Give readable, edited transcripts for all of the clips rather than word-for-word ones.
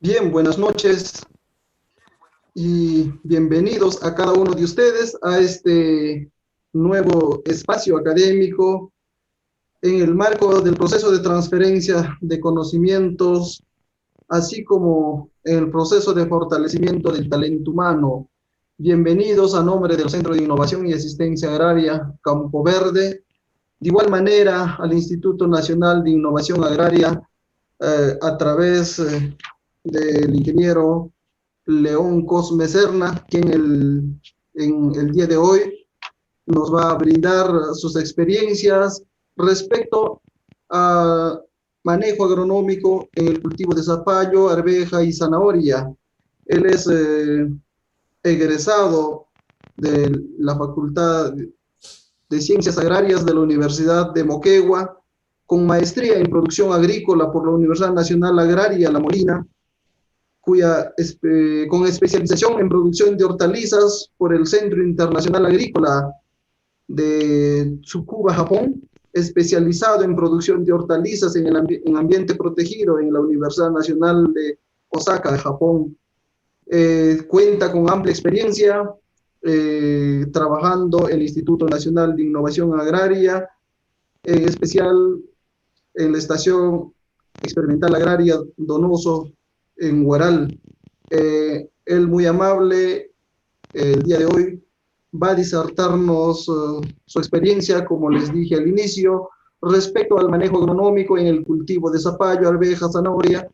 Bien, buenas noches y bienvenidos a cada uno de ustedes a este nuevo espacio académico en el marco del proceso de transferencia de conocimientos, así como en el proceso de fortalecimiento del talento humano. Bienvenidos a nombre del Centro de Innovación y Asistencia Agraria Campo Verde, de igual manera al Instituto Nacional de Innovación Agraria a través del ingeniero León Cosme Serna, quien en el día de hoy nos va a brindar sus experiencias respecto a manejo agronómico en el cultivo de zapallo, arveja y zanahoria. Él es egresado de la Facultad de Ciencias Agrarias de la Universidad de Moquegua, con maestría en producción agrícola por la Universidad Nacional Agraria La Molina, con especialización en producción de hortalizas por el Centro Internacional Agrícola de Tsukuba, Japón, especializado en producción de hortalizas en ambiente protegido en la Universidad Nacional de Osaka, de Japón. Cuenta con amplia experiencia trabajando en el Instituto Nacional de Innovación Agraria, en especial en la Estación Experimental Agraria Donoso en Huaral. Él muy amable, el día de hoy va a disertarnos su experiencia, como les dije al inicio, respecto al manejo agronómico en el cultivo de zapallo, arveja, zanahoria,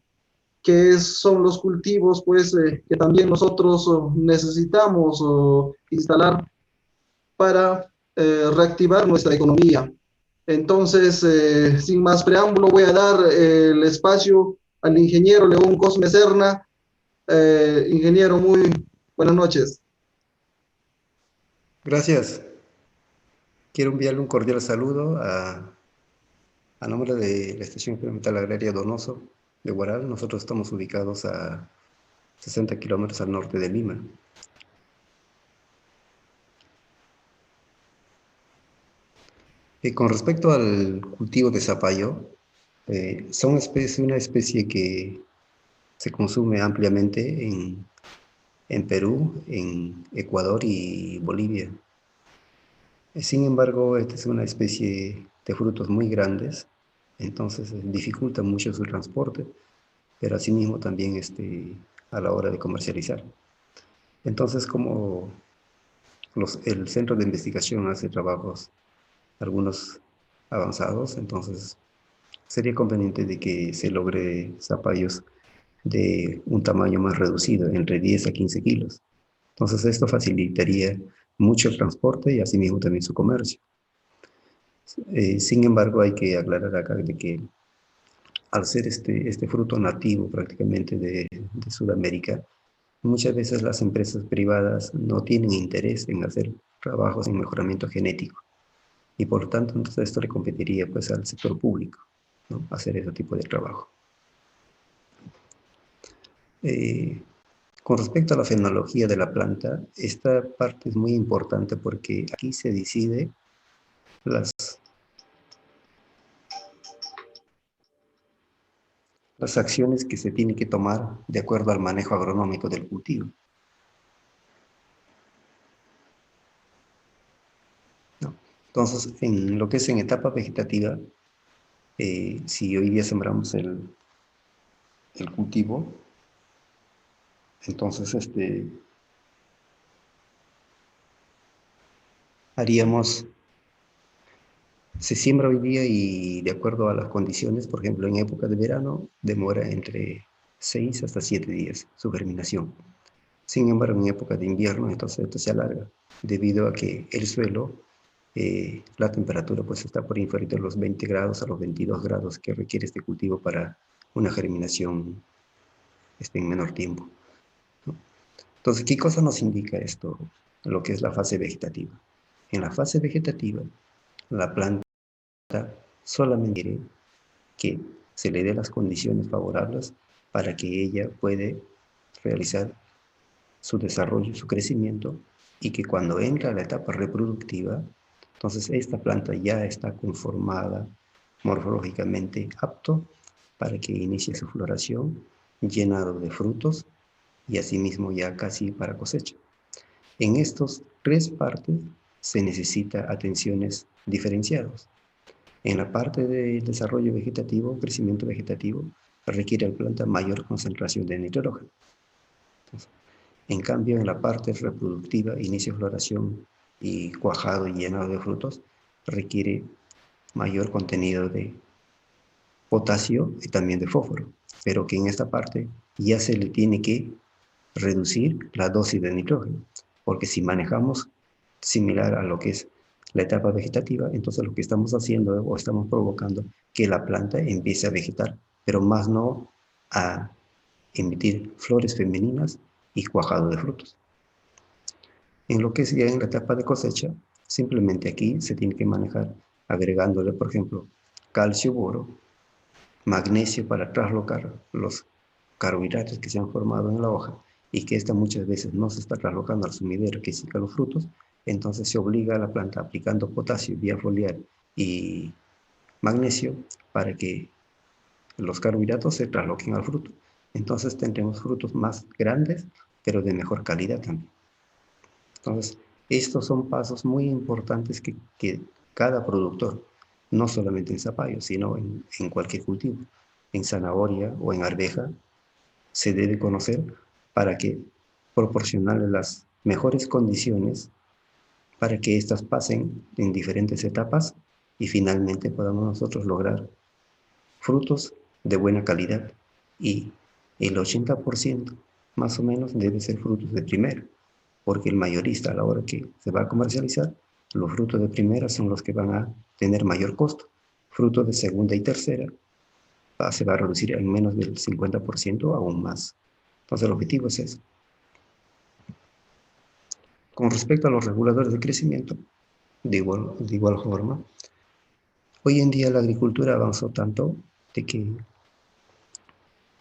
son los cultivos pues, que también nosotros necesitamos instalar para reactivar nuestra economía. Entonces, sin más preámbulo, voy a dar el espacio al ingeniero León Cosme Serna. Ingeniero, muy buenas noches. Gracias. Quiero enviarle un cordial saludo a nombre de la Estación Experimental Agraria Donoso de Huaral. Nosotros estamos ubicados a 60 kilómetros al norte de Lima. Con respecto al cultivo de zapallo, son una especie que se consume ampliamente en Perú, en Ecuador y Bolivia. Sin embargo, esta es una especie de frutos muy grandes, entonces dificulta mucho su transporte, pero asimismo también a la hora de comercializar. Entonces, como el centro de investigación hace trabajos, algunos avanzados, entonces sería conveniente de que se logre zapallos de un tamaño más reducido, entre 10 a 15 kilos. Entonces esto facilitaría mucho el transporte y asimismo también su comercio. Sin embargo, hay que aclarar acá de que al ser este fruto nativo prácticamente de Sudamérica, muchas veces las empresas privadas no tienen interés en hacer trabajos en mejoramiento genético y por lo tanto entonces esto le competiría pues al sector público, ¿no? Hacer ese tipo de trabajo. Eh, con respecto a la fenología de la planta, esta parte es muy importante porque aquí se decide las acciones que se tienen que tomar de acuerdo al manejo agronómico del cultivo, ¿no? Entonces, en lo que es en etapa vegetativa, si hoy día sembramos el cultivo, entonces haríamos, se siembra hoy día y de acuerdo a las condiciones, por ejemplo, en época de verano, demora entre 6 hasta 7 días su germinación. Sin embargo, en época de invierno, entonces esto se alarga, debido a que el suelo, la temperatura pues está por inferior de los 20 grados a los 22 grados que requiere este cultivo para una germinación en menor tiempo, ¿no? Entonces, ¿qué cosa nos indica esto? Lo que es la fase vegetativa. En la fase vegetativa, la planta solamente quiere que se le dé las condiciones favorables para que ella pueda realizar su desarrollo, su crecimiento, y que cuando entra a la etapa reproductiva, entonces esta planta ya está conformada morfológicamente apto para que inicie su floración llenado de frutos y asimismo ya casi para cosecha. En estos tres partes se necesita atenciones diferenciadas. En la parte de desarrollo vegetativo, crecimiento vegetativo, requiere la planta mayor concentración de nitrógeno. Entonces, en cambio, en la parte reproductiva, inicio, floración y cuajado y llenado de frutos, requiere mayor contenido de potasio y también de fósforo, pero que en esta parte ya se le tiene que reducir la dosis de nitrógeno, porque si manejamos similar a lo que es la etapa vegetativa, entonces lo que estamos haciendo o estamos provocando que la planta empiece a vegetar, pero más no a emitir flores femeninas y cuajado de frutos. En lo que es ya en la etapa de cosecha, simplemente aquí se tiene que manejar agregándole, por ejemplo, calcio, boro, magnesio para traslocar los carbohidratos que se han formado en la hoja y que esta muchas veces no se está traslocando al sumidero que seca los frutos, entonces se obliga a la planta aplicando potasio vía foliar y magnesio para que los carbohidratos se trasloquen al fruto. Entonces tendremos frutos más grandes, pero de mejor calidad también. Entonces, estos son pasos muy importantes que cada productor, no solamente en zapallo, sino en cualquier cultivo, en zanahoria o en arveja, se debe conocer para que proporcionarle las mejores condiciones para que éstas pasen en diferentes etapas y finalmente podamos nosotros lograr frutos de buena calidad. Y el 80% más o menos debe ser frutos de primera, porque el mayorista a la hora que se va a comercializar, los frutos de primera son los que van a tener mayor costo. Frutos de segunda y tercera se va a reducir en menos del 50% o aún más. Entonces el objetivo es eso. Con respecto a los reguladores de crecimiento, de igual forma, hoy en día la agricultura avanzó tanto de que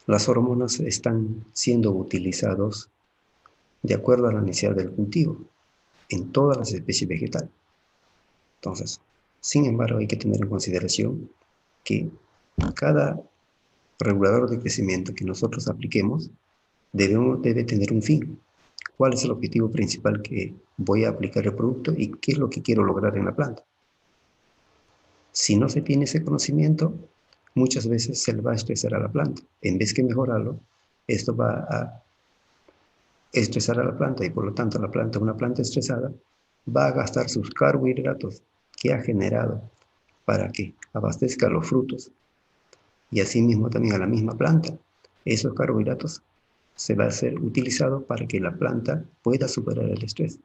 las hormonas están siendo utilizados de acuerdo a la necesidad del cultivo en todas las especies vegetales. Entonces, sin embargo, hay que tener en consideración que cada regulador de crecimiento que nosotros apliquemos debe tener un fin. ¿Cuál es el objetivo principal que voy a aplicar el producto y qué es lo que quiero lograr en la planta? Si no se tiene ese conocimiento, muchas veces se le va a estresar a la planta. En vez que mejorarlo, esto va a estresar a la planta y por lo tanto una planta estresada, va a gastar sus carbohidratos que ha generado para que abastezca los frutos y asimismo también a la misma planta. Esos carbohidratos se va a ser utilizado para que la planta pueda superar el estrés.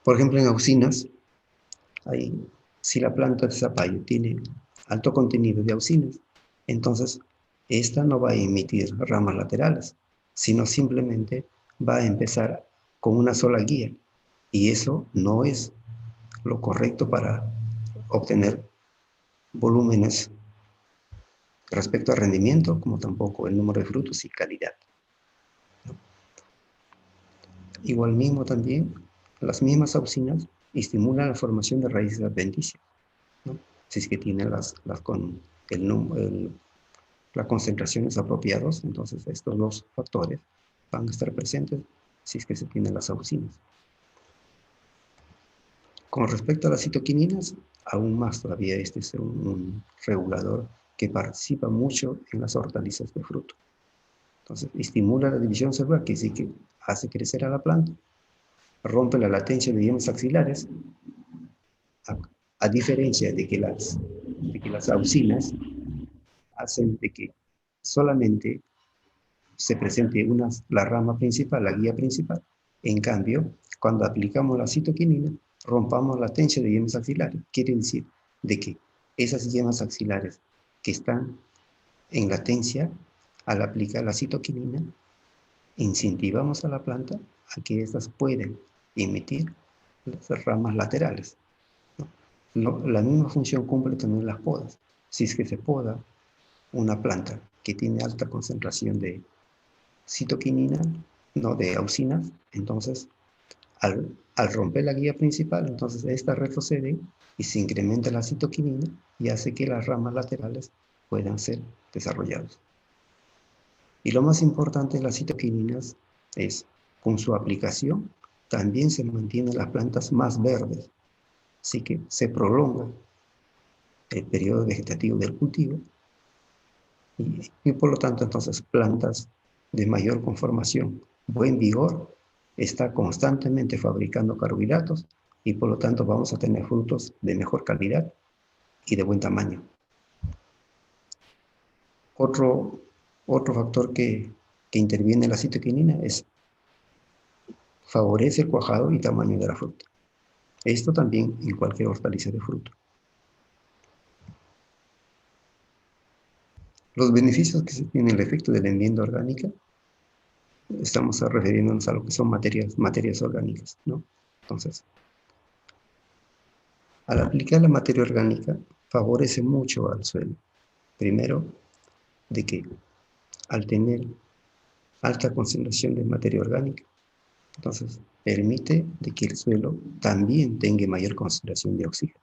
Por ejemplo, en auxinas, si la planta de zapallo tiene alto contenido de auxinas, entonces esta no va a emitir ramas laterales, sino simplemente va a empezar con una sola guía. Y eso no es lo correcto para obtener volúmenes respecto al rendimiento, como tampoco el número de frutos y calidad. Igual mismo también, las mismas auxinas estimulan la formación de raíces adventicias, ¿no? Si es que tienen las concentraciones apropiadas, entonces estos dos factores van a estar presentes si es que se tienen las auxinas. Con respecto a las citoquininas, aún más todavía este es un regulador que participa mucho en las hortalizas de fruto. Entonces, estimula la división celular, que sí que hace crecer a la planta, rompe la latencia de yemas axilares, a diferencia de que las auxinas hacen de que solamente se presente la rama principal, la guía principal. En cambio, cuando aplicamos la citoquinina, rompamos la latencia de yemas axilares. Quiere decir de que esas yemas axilares que están en latencia, al aplicar la citoquinina, incentivamos a la planta a que éstas puedan emitir las ramas laterales. La misma función cumple también las podas. Si es que se poda una planta que tiene alta concentración de citoquinina, no de auxinas, entonces al romper la guía principal, entonces esta retrocede y se incrementa la citoquinina y hace que las ramas laterales puedan ser desarrollados. Y lo más importante de las citoquininas es, con su aplicación, también se mantienen las plantas más verdes, así que se prolonga el periodo vegetativo del cultivo y por lo tanto entonces plantas de mayor conformación, buen vigor, está constantemente fabricando carbohidratos y por lo tanto vamos a tener frutos de mejor calidad y de buen tamaño. Otro factor que interviene en la citoquinina es favorece el cuajado y tamaño de la fruta. Esto también en cualquier hortaliza de fruto. Los beneficios que se tienen el efecto de la enmienda orgánica, estamos refiriéndonos a lo que son materias orgánicas, ¿no? Entonces, al aplicar la materia orgánica, favorece mucho al suelo. Primero, de que al tener alta concentración de materia orgánica, entonces permite de que el suelo también tenga mayor concentración de oxígeno,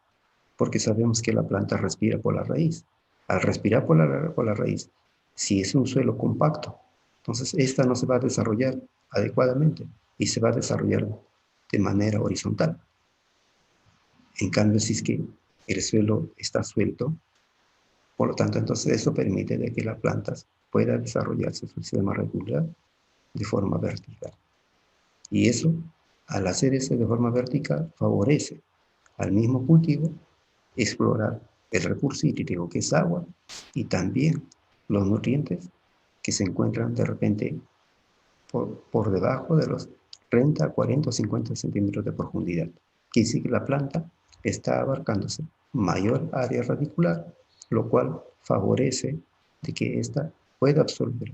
porque sabemos que la planta respira por la raíz. Al respirar por la raíz, si es un suelo compacto, entonces esta no se va a desarrollar adecuadamente y se va a desarrollar de manera horizontal. En cambio, si es que el suelo está suelto, por lo tanto, entonces eso permite de que la planta pueda desarrollarse su sistema radicular de forma vertical. Y eso, al hacer eso de forma vertical, favorece al mismo cultivo explorar el recurso hídrico que es agua y también los nutrientes que se encuentran de repente por debajo de los 30, 40 o 50 centímetros de profundidad. Quiere decir que la planta está abarcándose mayor área radicular, lo cual favorece de que ésta pueda absorber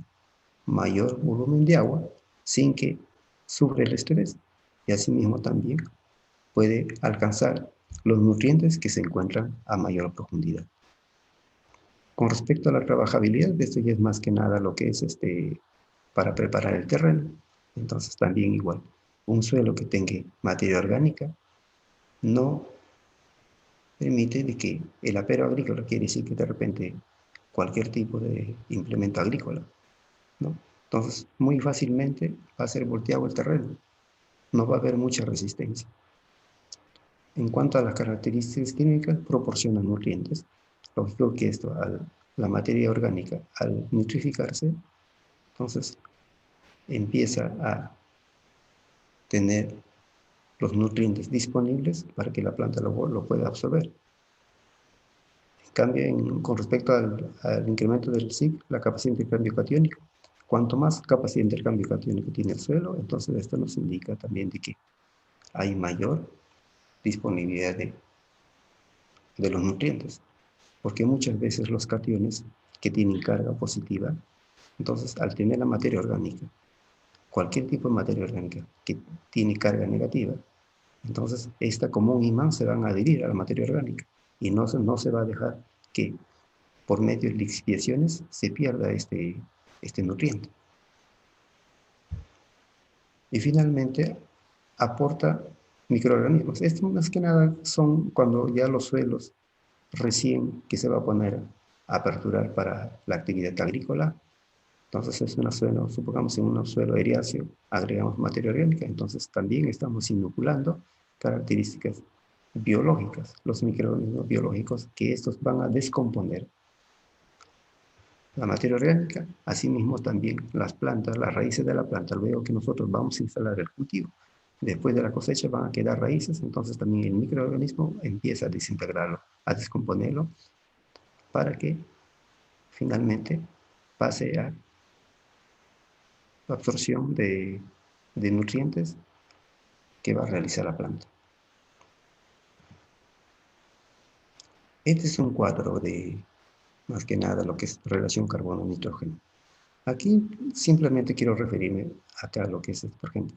mayor volumen de agua sin que sufra el estrés y asimismo también puede alcanzar los nutrientes que se encuentran a mayor profundidad. Con respecto a la trabajabilidad, esto ya es más que nada lo que es para preparar el terreno. Entonces también igual, un suelo que tenga materia orgánica no permite de que el apero agrícola, quiere decir que de repente cualquier tipo de implemento agrícola, ¿no? Entonces muy fácilmente va a ser volteado el terreno, no va a haber mucha resistencia. En cuanto a las características químicas, proporciona nutrientes. Lógico que esto, la materia orgánica, al nitrificarse, entonces empieza a tener los nutrientes disponibles para que la planta lo pueda absorber. En cambio, con respecto al incremento del SIC, la capacidad de intercambio catiónico, cuanto más capacidad de intercambio catiónico tiene el suelo, entonces esto nos indica también de que hay mayor disponibilidad de los nutrientes, porque muchas veces los cationes que tienen carga positiva, entonces al tener la materia orgánica, cualquier tipo de materia orgánica que tiene carga negativa, entonces esta como un imán se van a adherir a la materia orgánica y no se va a dejar que por medio de lixiviaciones se pierda este nutriente. Y finalmente aporta microorganismos. Esto más que nada son cuando ya los suelos recién que se va a poner a aperturar para la actividad agrícola. Entonces es un suelo, supongamos en un suelo eriáceo, agregamos materia orgánica, entonces también estamos inoculando características biológicas, los microorganismos biológicos que estos van a descomponer la materia orgánica, asimismo también las plantas, las raíces de la planta, luego que nosotros vamos a instalar el cultivo. Después de la cosecha van a quedar raíces, entonces también el microorganismo empieza a desintegrarlo, a descomponerlo, para que finalmente pase a la absorción de nutrientes que va a realizar la planta. Este es un cuadro de, más que nada, lo que es relación carbono-nitrógeno. Aquí simplemente quiero referirme acá a lo que es, por ejemplo,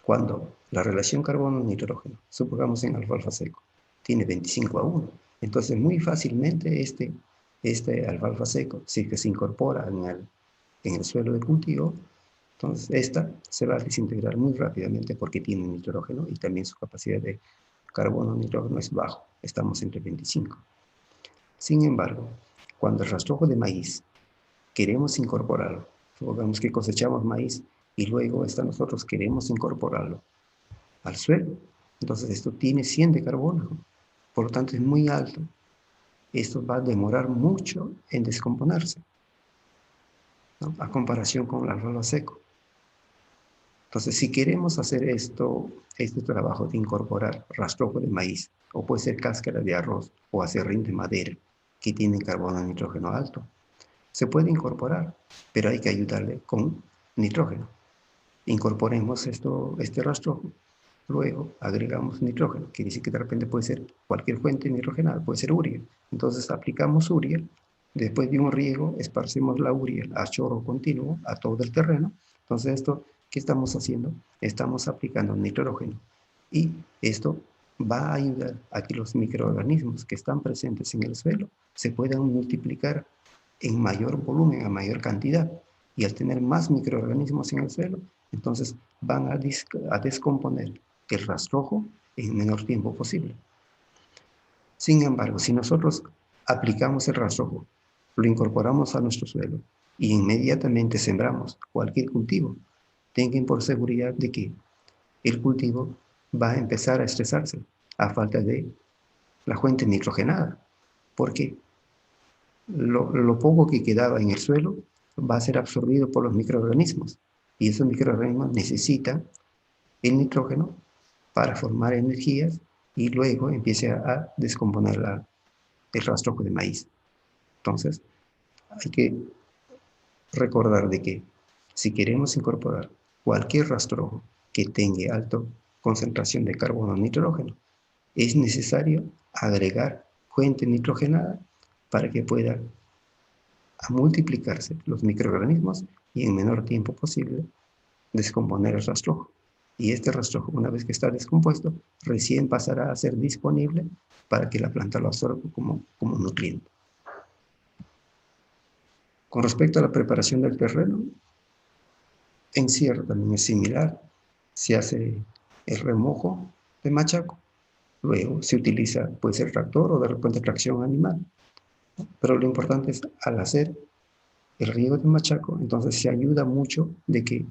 cuando la relación carbono-nitrógeno, supongamos en alfalfa seco, tiene 25:1, entonces muy fácilmente este alfalfa seco, si que se incorpora en el suelo de cultivo, entonces esta se va a desintegrar muy rápidamente porque tiene nitrógeno y también su capacidad de carbono-nitrógeno es bajo, estamos entre 25. Sin embargo, cuando el rastrojo de maíz queremos incorporarlo, supongamos que cosechamos maíz y luego nosotros queremos incorporarlo al suelo, entonces esto tiene 100 de carbono, por lo tanto es muy alto. Esto va a demorar mucho en descomponerse, ¿no? A comparación con el suelo seco. Entonces, si queremos hacer este trabajo de incorporar rastrojo de maíz, o puede ser cáscara de arroz, o acerrín de madera, que tienen carbono y nitrógeno alto, se puede incorporar, pero hay que ayudarle con nitrógeno. Incorporemos este rastrojo, luego agregamos nitrógeno, quiere decir que de repente puede ser cualquier fuente nitrogenada, puede ser urea. Entonces aplicamos urea, después de un riego esparcimos la urea a chorro continuo a todo el terreno. Entonces esto, ¿qué estamos haciendo? Estamos aplicando nitrógeno y esto va a ayudar a que los microorganismos que están presentes en el suelo se puedan multiplicar en mayor volumen, a mayor cantidad. Y al tener más microorganismos en el suelo, entonces van a descomponer el rastrojo en menor tiempo posible. Sin embargo, si nosotros aplicamos el rastrojo, lo incorporamos a nuestro suelo y inmediatamente sembramos cualquier cultivo, tengan por seguridad de que el cultivo va a empezar a estresarse a falta de la fuente nitrogenada, porque lo poco que quedaba en el suelo va a ser absorbido por los microorganismos y esos microorganismos necesitan el nitrógeno para formar energías y luego empiece a descomponer el rastrojo de maíz. Entonces, hay que recordar de que si queremos incorporar cualquier rastrojo que tenga alta concentración de carbono o nitrógeno, es necesario agregar fuente nitrogenada para que pueda multiplicarse los microorganismos y en menor tiempo posible descomponer el rastrojo. Y este rastrojo, una vez que está descompuesto, recién pasará a ser disponible para que la planta lo absorba como nutriente. Con respecto a la preparación del terreno, en Sierra también es similar. Se hace el remojo de machaco, luego se utiliza, puede ser tractor o de repente tracción animal. Pero lo importante es, al hacer el riego de machaco, entonces se ayuda mucho de que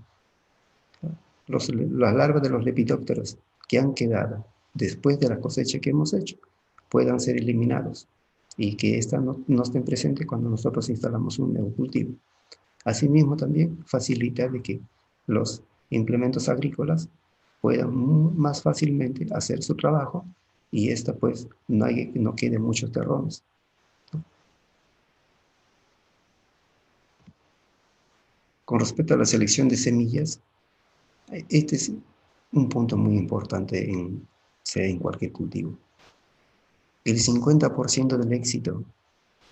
las larvas de los lepidópteros que han quedado después de la cosecha que hemos hecho puedan ser eliminados y que éstas no estén presentes cuando nosotros instalamos un nuevo cultivo. Asimismo, también facilita de que los implementos agrícolas puedan más fácilmente hacer su trabajo y pues no queden muchos terrones. Con respecto a la selección de semillas, este es un punto muy importante sea en cualquier cultivo. El 50% del éxito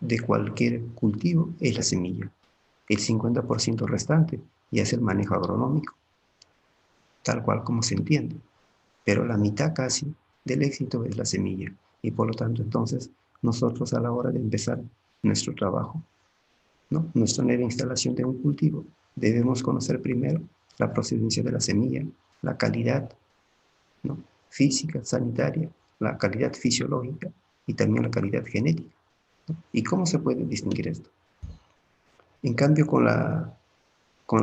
de cualquier cultivo es la semilla. El 50% restante ya es el manejo agronómico, tal cual como se entiende. Pero la mitad casi del éxito es la semilla. Y por lo tanto, entonces, nosotros a la hora de empezar nuestro trabajo, ¿no? Nuestra nueva instalación de un cultivo, debemos conocer primero la procedencia de la semilla, la calidad, ¿no? Física, sanitaria, la calidad fisiológica y también la calidad genética, ¿no? ¿Y cómo se puede distinguir esto? En cambio, con la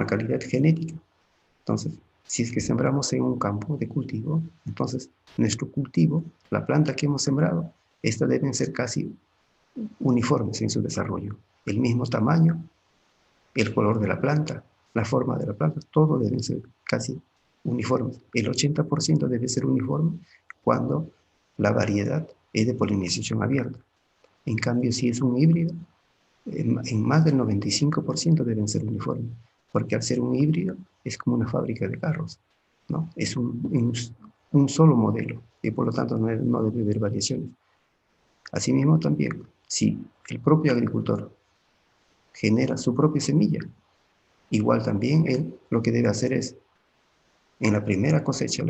calidad genética, entonces, si es que sembramos en un campo de cultivo, entonces nuestro cultivo, la planta que hemos sembrado, estas deben ser casi uniformes en su desarrollo. El mismo tamaño, el color de la planta, la forma de la planta, todo deben ser casi uniformes. El 80% debe ser uniforme cuando la variedad es de polinización abierta. En cambio, si es un híbrido, en más del 95% deben ser uniformes, porque al ser un híbrido es como una fábrica de carros, ¿no? Es un solo modelo y por lo tanto no debe haber variaciones. Asimismo también, si el propio agricultor genera su propia semilla, igual también él lo que debe hacer es, en la primera cosecha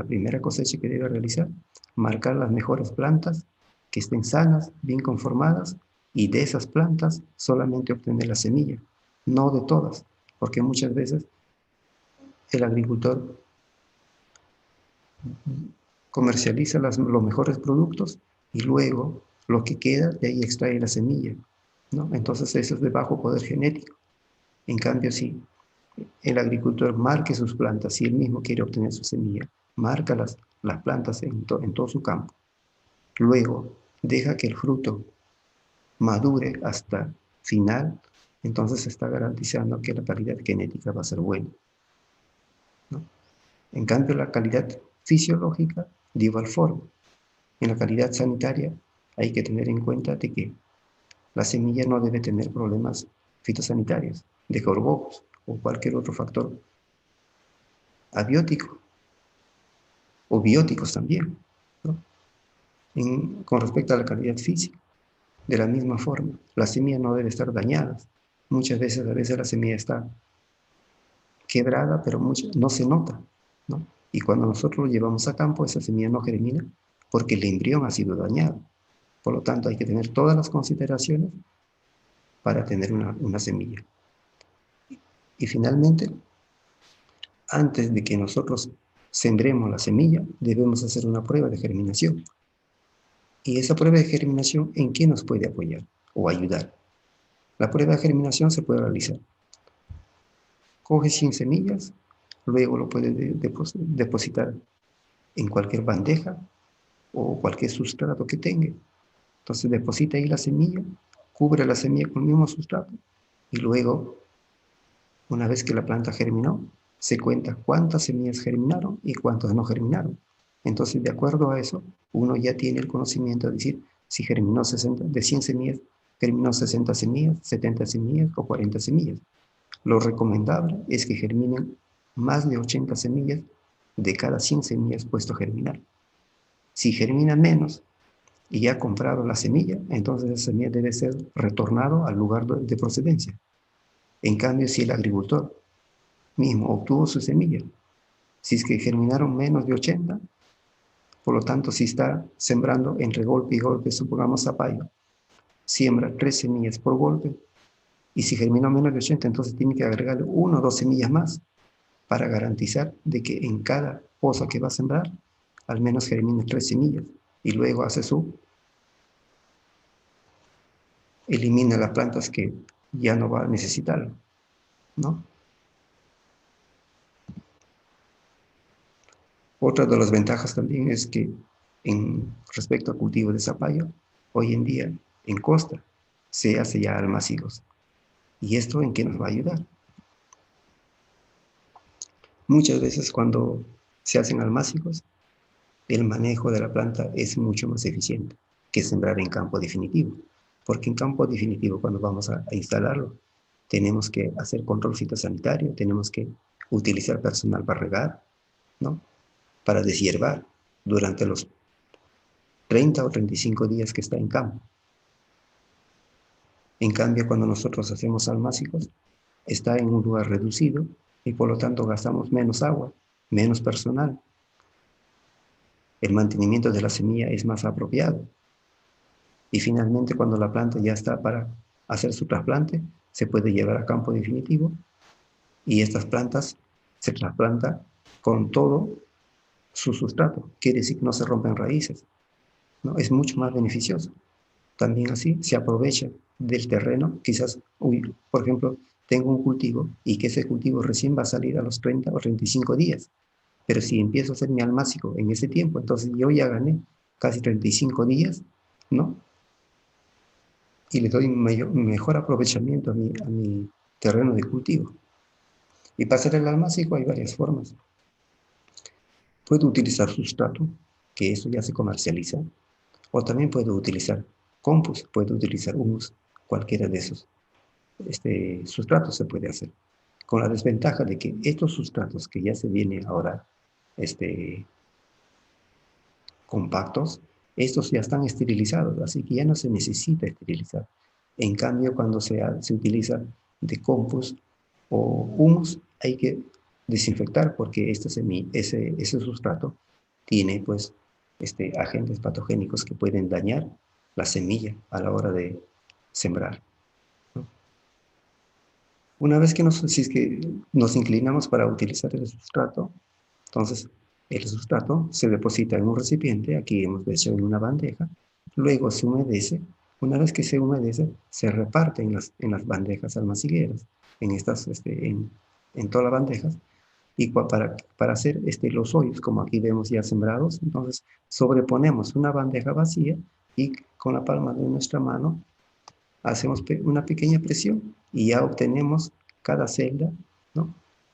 que debe realizar, marcar las mejores plantas que estén sanas, bien conformadas, y de esas plantas solamente obtener la semilla, no de todas, porque muchas veces el agricultor comercializa los mejores productos y luego lo que queda de ahí extrae la semilla. ¿no? Entonces eso es de bajo poder genético. En cambio, si el agricultor marque sus plantas, si él mismo quiere obtener su semilla, marca las plantas en todo su campo, luego deja que el fruto madure hasta final, entonces está garantizando que la calidad genética va a ser buena, ¿no? En cambio, la calidad fisiológica, de igual forma, en la calidad sanitaria hay que tener en cuenta de que la semilla no debe tener problemas fitosanitarios, de corbocos o cualquier otro factor abiótico o bióticos también, ¿no? Con respecto a la calidad física, de la misma forma, la semilla no debe estar dañada. Muchas veces, a veces la semilla está quebrada, pero no se nota, ¿no? Y cuando nosotros lo llevamos a campo, esa semilla no germina porque el embrión ha sido dañado. Por lo tanto, hay que tener todas las consideraciones para tener una semilla. Y finalmente, antes de que nosotros sembremos la semilla, debemos hacer una prueba de germinación. Y esa prueba de germinación, ¿en qué nos puede apoyar o ayudar? La prueba de germinación se puede realizar. Coge 100 semillas, luego lo puede depositar en cualquier bandeja o cualquier sustrato que tenga. Entonces deposita ahí la semilla, cubre la semilla con el mismo sustrato y luego, una vez que la planta germinó, se cuenta cuántas semillas germinaron y cuántas no germinaron. Entonces, de acuerdo a eso, uno ya tiene el conocimiento de decir si germinó 60, de 100 semillas, germinó 60 semillas, 70 semillas o 40 semillas. Lo recomendable es que germinen más de 80 semillas de cada 100 semillas puesto a germinar. Si germina menos y ya ha comprado la semilla, entonces esa semilla debe ser retornado al lugar de procedencia. En cambio, si el agricultor mismo obtuvo su semilla, si es que germinaron menos de 80, por lo tanto, si está sembrando entre golpe y golpe, supongamos zapallo, siembra 3 semillas por golpe, y si germinó menos de 80, entonces tiene que agregarle 1 o 2 semillas más para garantizar de que en cada poza que va a sembrar, al menos germine 3 semillas, y luego hace elimina las plantas que ya no va a necesitar, ¿no? Otra de las ventajas también es que en respecto a cultivo de zapallo, hoy en día en costa se hace ya almácigos. ¿Y esto en qué nos va a ayudar? Muchas veces cuando se hacen almácigos, el manejo de la planta es mucho más eficiente que sembrar en campo definitivo. Porque en campo definitivo, cuando vamos a instalarlo, tenemos que hacer control fitosanitario, tenemos que utilizar personal para regar, ¿no? Para deshiervar durante los 30 o 35 días que está en campo. En cambio, cuando nosotros hacemos almácigos, está en un lugar reducido y por lo tanto gastamos menos agua, menos personal. El mantenimiento de la semilla es más apropiado. Y finalmente, cuando la planta ya está para hacer su trasplante, se puede llevar a campo definitivo y estas plantas se trasplantan con todo su sustrato. Quiere decir que no se rompen raíces, ¿no? Es mucho más beneficioso. También así se aprovecha del terreno. Quizás, por ejemplo, tengo un cultivo y que ese cultivo recién va a salir a los 30 o 35 días. Pero si empiezo a hacer mi almácigo en ese tiempo, entonces yo ya gané casi 35 días, ¿no? Y le doy mejor aprovechamiento a mi terreno de cultivo. Y para hacer el almácigo hay varias formas. Puedo utilizar sustrato, que eso ya se comercializa, o también puedo utilizar compost, puedo utilizar humus, cualquiera de esos sustratos se puede hacer. Con la desventaja de que estos sustratos que ya se vienen ahora compactos, estos ya están esterilizados, así que ya no se necesita esterilizar. En cambio, cuando se utiliza de compost o humus, hay que desinfectar porque ese sustrato tiene pues agentes patogénicos que pueden dañar la semilla a la hora de sembrar, ¿no? Una vez que si es que nos inclinamos para utilizar el sustrato, entonces el sustrato se deposita en un recipiente, aquí hemos hecho en una bandeja, luego se humedece Una vez que se humedece, se reparte en las bandejas almacigueras, en todas las bandejas, y para hacer los hoyos, como aquí vemos ya sembrados, entonces sobreponemos una bandeja vacía y con la palma de nuestra mano hacemos una pequeña presión y ya obtenemos cada celda, ¿no?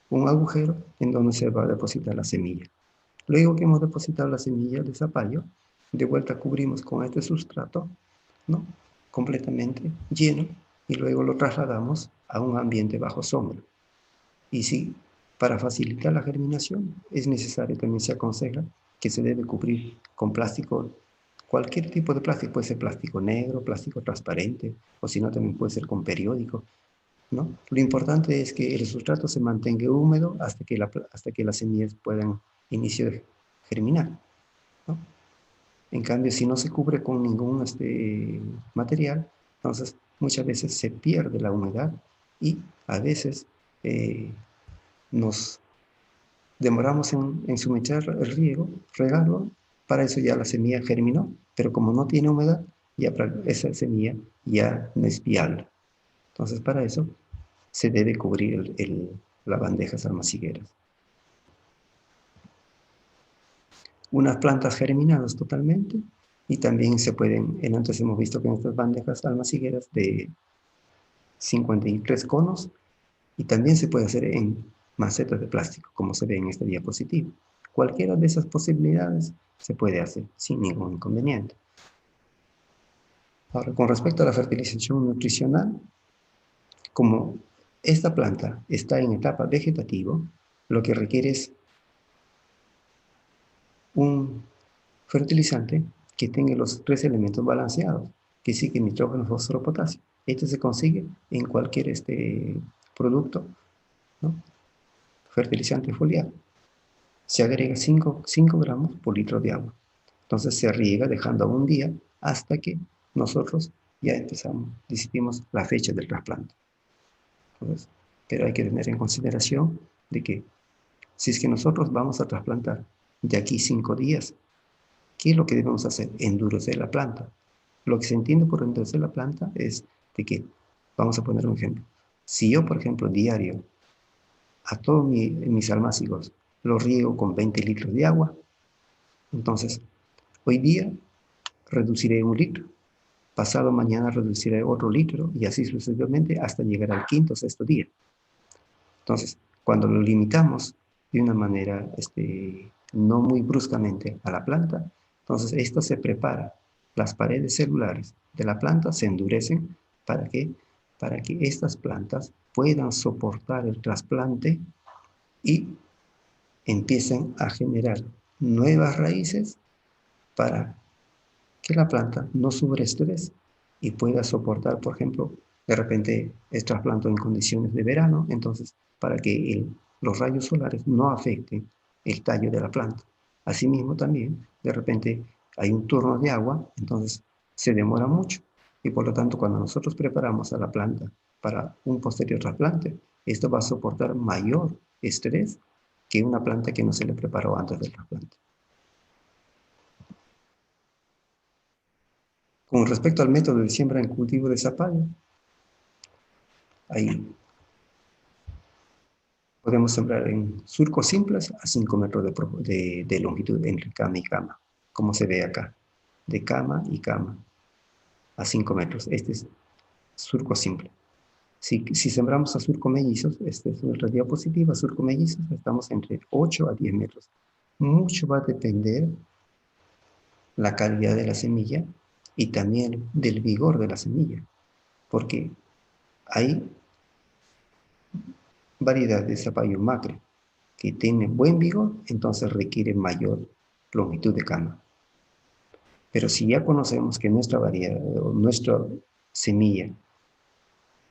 Un agujero en donde se va a depositar la semilla. Luego que hemos depositado la semilla de zapallo, de vuelta cubrimos con este sustrato, ¿no? Completamente lleno, y luego lo trasladamos a un ambiente bajo sombra. Y si para facilitar la germinación es necesario, también se aconseja que se debe cubrir con plástico, cualquier tipo de plástico, puede ser plástico negro, plástico transparente, o si no también puede ser con periódico, ¿no? Lo importante es que el sustrato se mantenga húmedo hasta que las semillas puedan iniciar a germinar, ¿no? En cambio, si no se cubre con ningún material, entonces muchas veces se pierde la humedad y a veces nos demoramos en suministrar el riego, regarlo, para eso ya la semilla germinó, pero como no tiene humedad, ya esa semilla ya no es viable. Entonces, para eso se debe cubrir las bandejas almacigueras. Unas plantas germinadas totalmente, y también se pueden, antes hemos visto que en estas bandejas almacigueras de 53 conos, y también se puede hacer en macetas de plástico, como se ve en esta diapositiva. Cualquiera de esas posibilidades se puede hacer sin ningún inconveniente. Ahora, con respecto a la fertilización nutricional, como esta planta está en etapa vegetativa, lo que requiere es un fertilizante que tenga los tres elementos balanceados, que sí que nitrógeno, fósforo, potasio. Esto se consigue en cualquier producto, ¿no? Fertilizante foliar. Se agrega 5 gramos por litro de agua. Entonces se riega dejando un día hasta que nosotros ya decidimos la fecha del trasplante. Entonces, pero hay que tener en consideración de que si es que nosotros vamos a trasplantar de aquí 5 días, ¿qué es lo que debemos hacer? Endurecer la planta. Lo que se entiende por endurecer la planta es de que, vamos a poner un ejemplo, si yo, por ejemplo, diario a todos mis almácigos los riego con 20 litros de agua, entonces hoy día reduciré 1 litro, pasado mañana reduciré otro litro y así sucesivamente hasta llegar al quinto o sexto día. Entonces, cuando lo limitamos de una manera no muy bruscamente a la planta, entonces esto se prepara, las paredes celulares de la planta se endurecen para que estas plantas puedan soportar el trasplante y empiecen a generar nuevas raíces para que la planta no sufra estrés y pueda soportar, por ejemplo, de repente es trasplante en condiciones de verano, entonces para que los rayos solares no afecten el tallo de la planta. Asimismo también, de repente hay un turno de agua, entonces se demora mucho y por lo tanto cuando nosotros preparamos a la planta para un posterior trasplante, esto va a soportar mayor estrés que una planta que no se le preparó antes del trasplante. Con respecto al método de siembra en cultivo de zapallo, ahí podemos sembrar en surcos simples a 5 metros de longitud entre cama y cama, como se ve acá, de cama y cama, a 5 metros. Este es surco simple. Si sembramos a surco mellizos, esta es nuestra diapositiva, surco mellizos, estamos entre 8 a 10 metros. Mucho va a depender la calidad de la semilla y también del vigor de la semilla, porque hay variedad de zapallo macre que tiene buen vigor, entonces requiere mayor longitud de cama. Pero si ya conocemos que nuestra variedad o nuestra semilla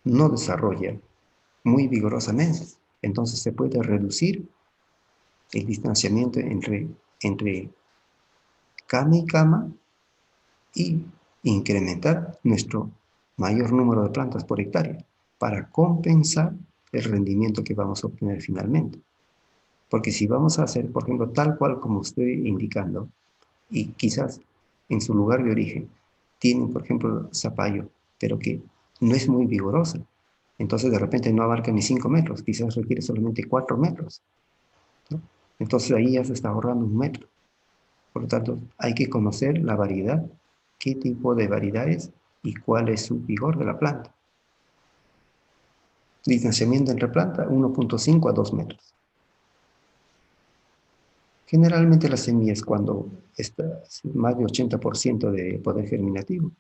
no desarrolla muy vigorosamente, entonces se puede reducir el distanciamiento entre cama y cama y incrementar nuestro mayor número de plantas por hectárea para compensar el rendimiento que vamos a obtener finalmente. Porque si vamos a hacer, por ejemplo, tal cual como estoy indicando, y quizás en su lugar de origen, tienen, por ejemplo, zapallo, pero que no es muy vigorosa. Entonces, de repente no abarca ni 5 metros, quizás requiere solamente 4 metros, ¿no? Entonces, ahí ya se está ahorrando 1 metro. Por lo tanto, hay que conocer la variedad, qué tipo de variedad es y cuál es su vigor de la planta. Distanciamiento entre planta, 1.5 a 2 metros. Generalmente las semillas, cuando está más de 80% de poder germinativo,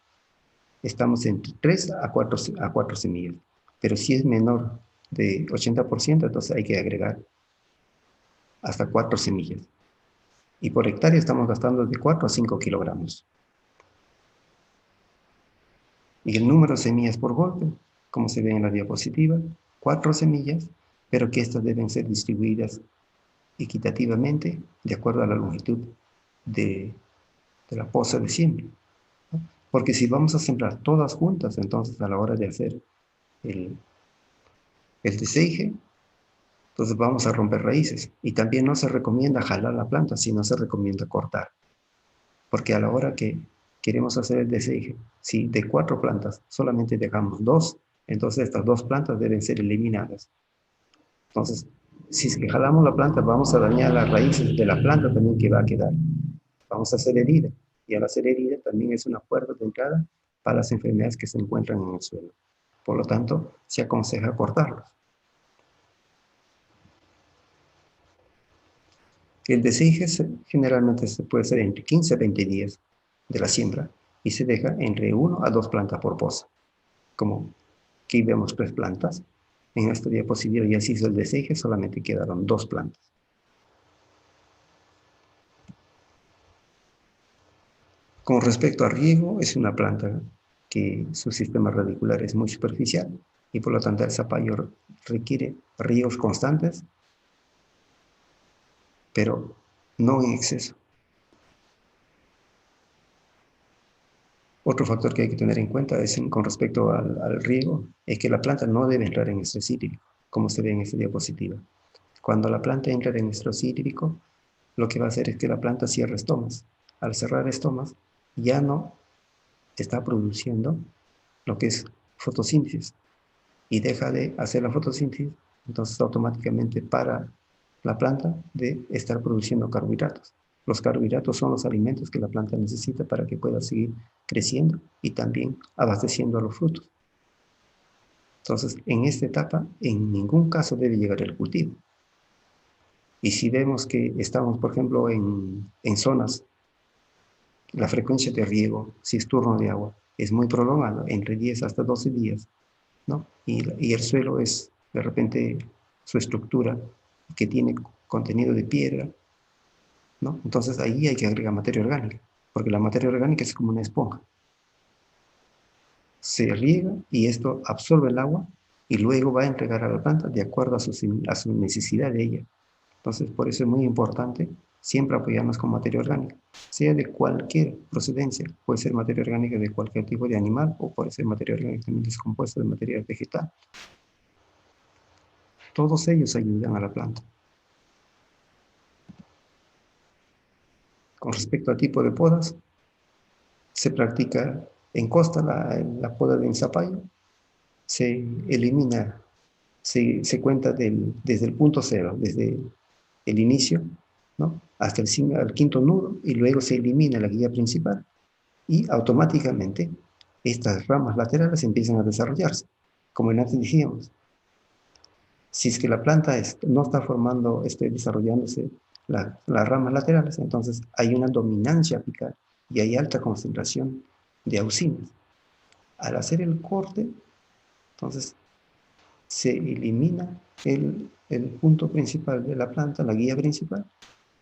estamos entre 3 a 4 semillas. Pero si es menor de 80%, entonces hay que agregar hasta 4 semillas. Y por hectárea estamos gastando de 4 a 5 kilogramos. Y el número de semillas por golpe, como se ve en la diapositiva, 4 semillas, pero que estas deben ser distribuidas equitativamente de acuerdo a la longitud de la poza de siembra, ¿no? Porque si vamos a sembrar todas juntas, entonces a la hora de hacer el deseje, entonces vamos a romper raíces. Y también no se recomienda jalar la planta, sino se recomienda cortar. Porque a la hora que queremos hacer el deseje, si de 4 plantas solamente dejamos 2, entonces estas 2 plantas deben ser eliminadas. Entonces, si es que jalamos la planta, vamos a dañar las raíces de la planta también que va a quedar. Vamos a hacer herida. Y al hacer herida también es una puerta de entrada para las enfermedades que se encuentran en el suelo. Por lo tanto, se aconseja cortarlos. El deseje generalmente se puede hacer entre 15 a 20 días de la siembra y se deja entre 1 a 2 plantas por poza. Como aquí vemos 3 plantas, en esta diapositiva ya se hizo el deseje, solamente quedaron 2 plantas. Con respecto a riego, es una planta que su sistema radicular es muy superficial y por lo tanto el zapallo requiere riegos constantes, pero no en exceso. Otro factor que hay que tener en cuenta es con respecto al riego, es que la planta no debe entrar en estrés hídrico, como se ve en esta diapositiva. Cuando la planta entra en estrés hídrico, lo que va a hacer es que la planta cierre estomas. Al cerrar estomas, ya no está produciendo lo que es fotosíntesis y deja de hacer la fotosíntesis, entonces automáticamente para la planta de estar produciendo carbohidratos. Los carbohidratos son los alimentos que la planta necesita para que pueda seguir creciendo y también abasteciendo a los frutos. Entonces, en esta etapa, en ningún caso debe llegar el cultivo. Y si vemos que estamos, por ejemplo, en zonas, la frecuencia de riego, si es turno de agua, es muy prolongado, entre 10 hasta 12 días, ¿no? Y el suelo es, de repente, su estructura, que tiene contenido de piedra, ¿no? Entonces ahí hay que agregar materia orgánica, porque la materia orgánica es como una esponja. Se riega y esto absorbe el agua y luego va a entregar a la planta de acuerdo a su necesidad de ella. Entonces, por eso es muy importante siempre apoyarnos con materia orgánica, sea de cualquier procedencia. Puede ser materia orgánica de cualquier tipo de animal o puede ser materia orgánica también descompuesta de material vegetal. Todos ellos ayudan a la planta. Con respecto al tipo de podas, se practica en costa la poda de enzapallo, se elimina, se cuenta desde el punto cero, desde el inicio, ¿no? Hasta el quinto nudo y luego se elimina la guía principal y automáticamente estas ramas laterales empiezan a desarrollarse. Como antes decíamos, si es que la planta no está desarrollándose las ramas laterales, entonces hay una dominancia apical y hay alta concentración de auxinas. Al hacer el corte, entonces se elimina el punto principal de la planta, la guía principal,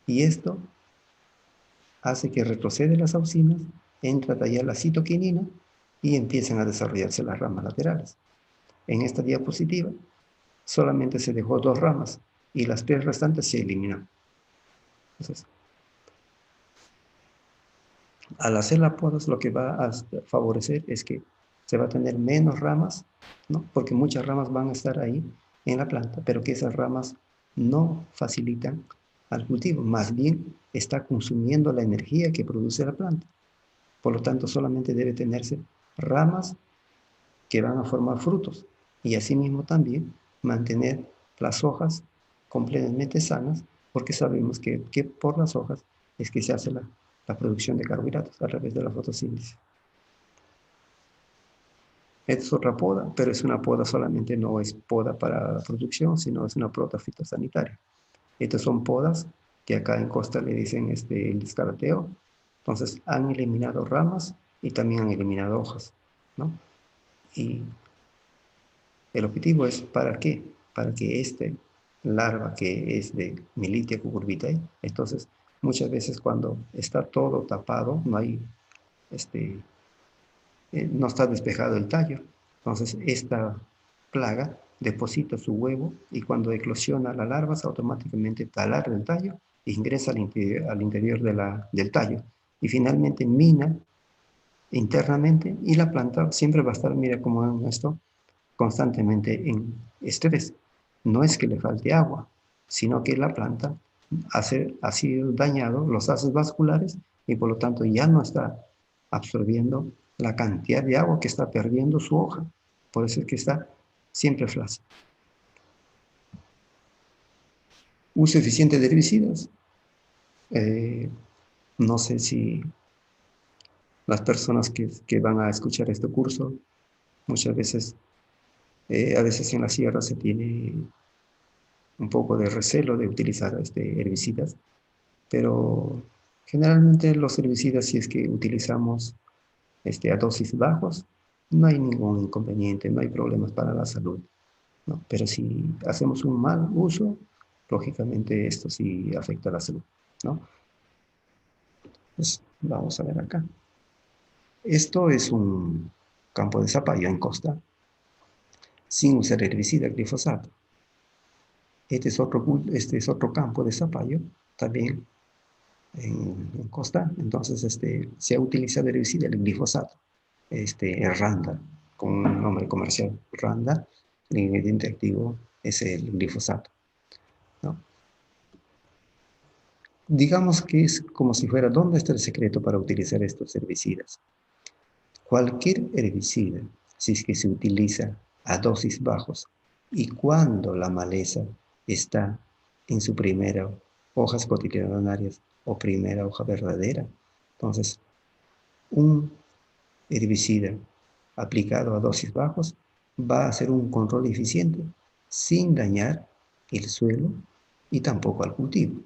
y esto hace que retrocede las auxinas, entra a tallar la citoquinina y empiezan a desarrollarse las ramas laterales. En esta diapositiva solamente se dejó 2 ramas y las 3 restantes se eliminaron. Entonces, al hacer la poda, lo que va a favorecer es que se va a tener menos ramas, ¿no? Porque muchas ramas van a estar ahí en la planta, pero que esas ramas no facilitan al cultivo, más bien está consumiendo la energía que produce la planta. Por lo tanto, solamente debe tenerse ramas que van a formar frutos. Y asimismo también mantener las hojas completamente sanas, porque sabemos que por las hojas es que se hace la producción de carbohidratos a través de la fotosíntesis. Esta es otra poda, pero es una poda solamente, no es poda para la producción, sino es una poda fitosanitaria. Estas son podas que acá en Costa le dicen el descarateo. Entonces han eliminado ramas y también han eliminado hojas, ¿no? Y el objetivo es ¿para qué? Para que larva que es de Militia cucurbitae, entonces muchas veces cuando está todo tapado, no hay, no está despejado el tallo, entonces esta plaga deposita su huevo y cuando eclosiona la larva se automáticamente taladra el tallo e ingresa al interior del tallo y finalmente mina internamente y la planta siempre va a estar, mira como en esto, constantemente en estrés. No es que le falte agua, sino que la planta ha sido dañado los haces vasculares y por lo tanto ya no está absorbiendo la cantidad de agua que está perdiendo su hoja. Por eso es que está siempre flácida. Uso eficiente de herbicidas. No sé si las personas que van a escuchar este curso, muchas veces, a veces en la sierra se tiene un poco de recelo de utilizar herbicidas, pero generalmente los herbicidas, si es que utilizamos a dosis bajos, no hay ningún inconveniente, no hay problemas para la salud, ¿no? Pero si hacemos un mal uso, lógicamente esto sí afecta a la salud, ¿no? Pues vamos a ver acá. Esto es un campo de zapallo en costa, sin usar herbicida glifosato. Este es otro campo de zapallo, también en costa, entonces se ha utilizado herbicida, el glifosato, el Randa, con un nombre comercial, Randa, el ingrediente activo es el glifosato, ¿no? Digamos que es como si fuera, ¿dónde está el secreto para utilizar estos herbicidas? Cualquier herbicida, si es que se utiliza a dosis bajos y cuando la maleza está en su primera hojas cotidianarias o primera hoja verdadera, entonces un herbicida aplicado a dosis bajos va a hacer un control eficiente sin dañar el suelo y tampoco al cultivo.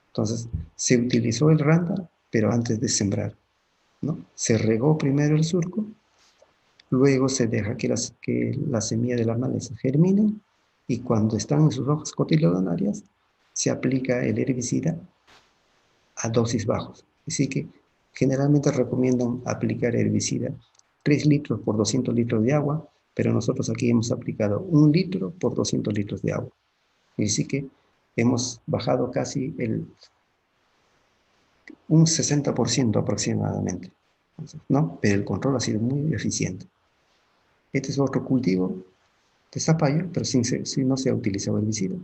Entonces, se utilizó el Roundup, pero antes de sembrar, ¿no? Se regó primero el surco, luego se deja que las semillas de la maleza germinen y cuando están en sus hojas cotiledonarias, se aplica el herbicida a dosis bajos. Así que generalmente recomiendan aplicar herbicida 3 litros por 200 litros de agua, pero nosotros aquí hemos aplicado 1 litro por 200 litros de agua. Así que hemos bajado casi un 60% aproximadamente, ¿no? Pero el control ha sido muy eficiente. Este es otro cultivo de zapallo, pero no se ha utilizado herbicida.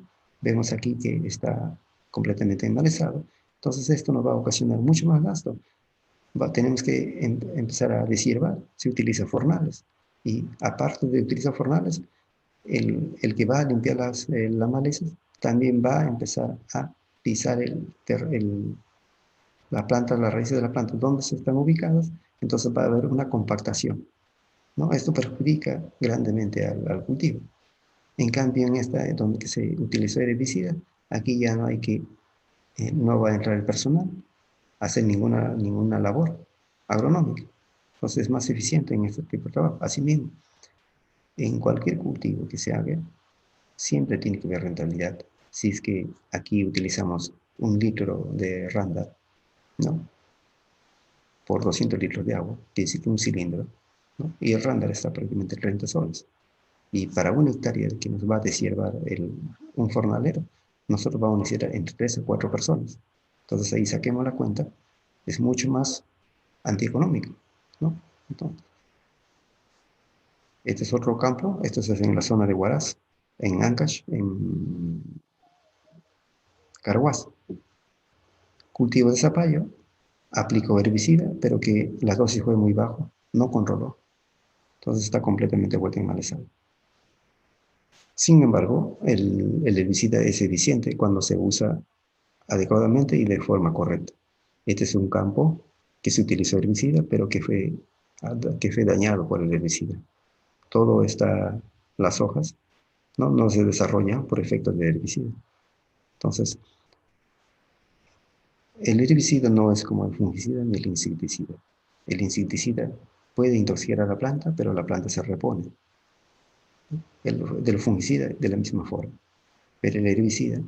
Vemos aquí que está completamente embarazado. Entonces esto nos va a ocasionar mucho más gasto. Tenemos que empezar a deshiervar. Se utiliza fornales. Y aparte de utilizar fornales, el que va a limpiar las malezas también va a empezar a pisar la planta, las raíces de la planta, donde se están ubicadas. Entonces va a haber una compactación, ¿no? Esto perjudica grandemente al cultivo. En cambio, en esta, donde se utilizó herbicida, aquí ya no hay no va a entrar el personal a hacer ninguna labor agronómica. Entonces es más eficiente en este tipo de trabajo. Asimismo, en cualquier cultivo que se haga, siempre tiene que haber rentabilidad. Si es que aquí utilizamos 1 litro de Roundup, ¿no? Por 200 litros de agua, que es un cilindro, ¿no? Y el Roundup está prácticamente 30 soles. Y para 1 hectárea que nos va a deshiervar un fornalero, nosotros vamos a necesitar entre 3 a 4 personas. Entonces ahí saquemos la cuenta, es mucho más antieconómico, ¿no? Entonces, este es otro campo, esto es en la zona de Huaraz, en Ancash, en Carhuaz. Cultivo de zapallo, aplicó herbicida, pero que la dosis fue muy baja, no controló. Entonces está completamente vuelta en mal estado. Sin embargo, el herbicida es eficiente cuando se usa adecuadamente y de forma correcta. Este es un campo que se utilizó herbicida, pero que fue dañado por el herbicida. Todo está, las hojas, no se desarrollan por efecto del herbicida. Entonces, el herbicida no es como el fungicida ni el insecticida. El insecticida puede intoxicar a la planta, pero la planta se repone. Del fungicida de la misma forma. Pero el herbicida,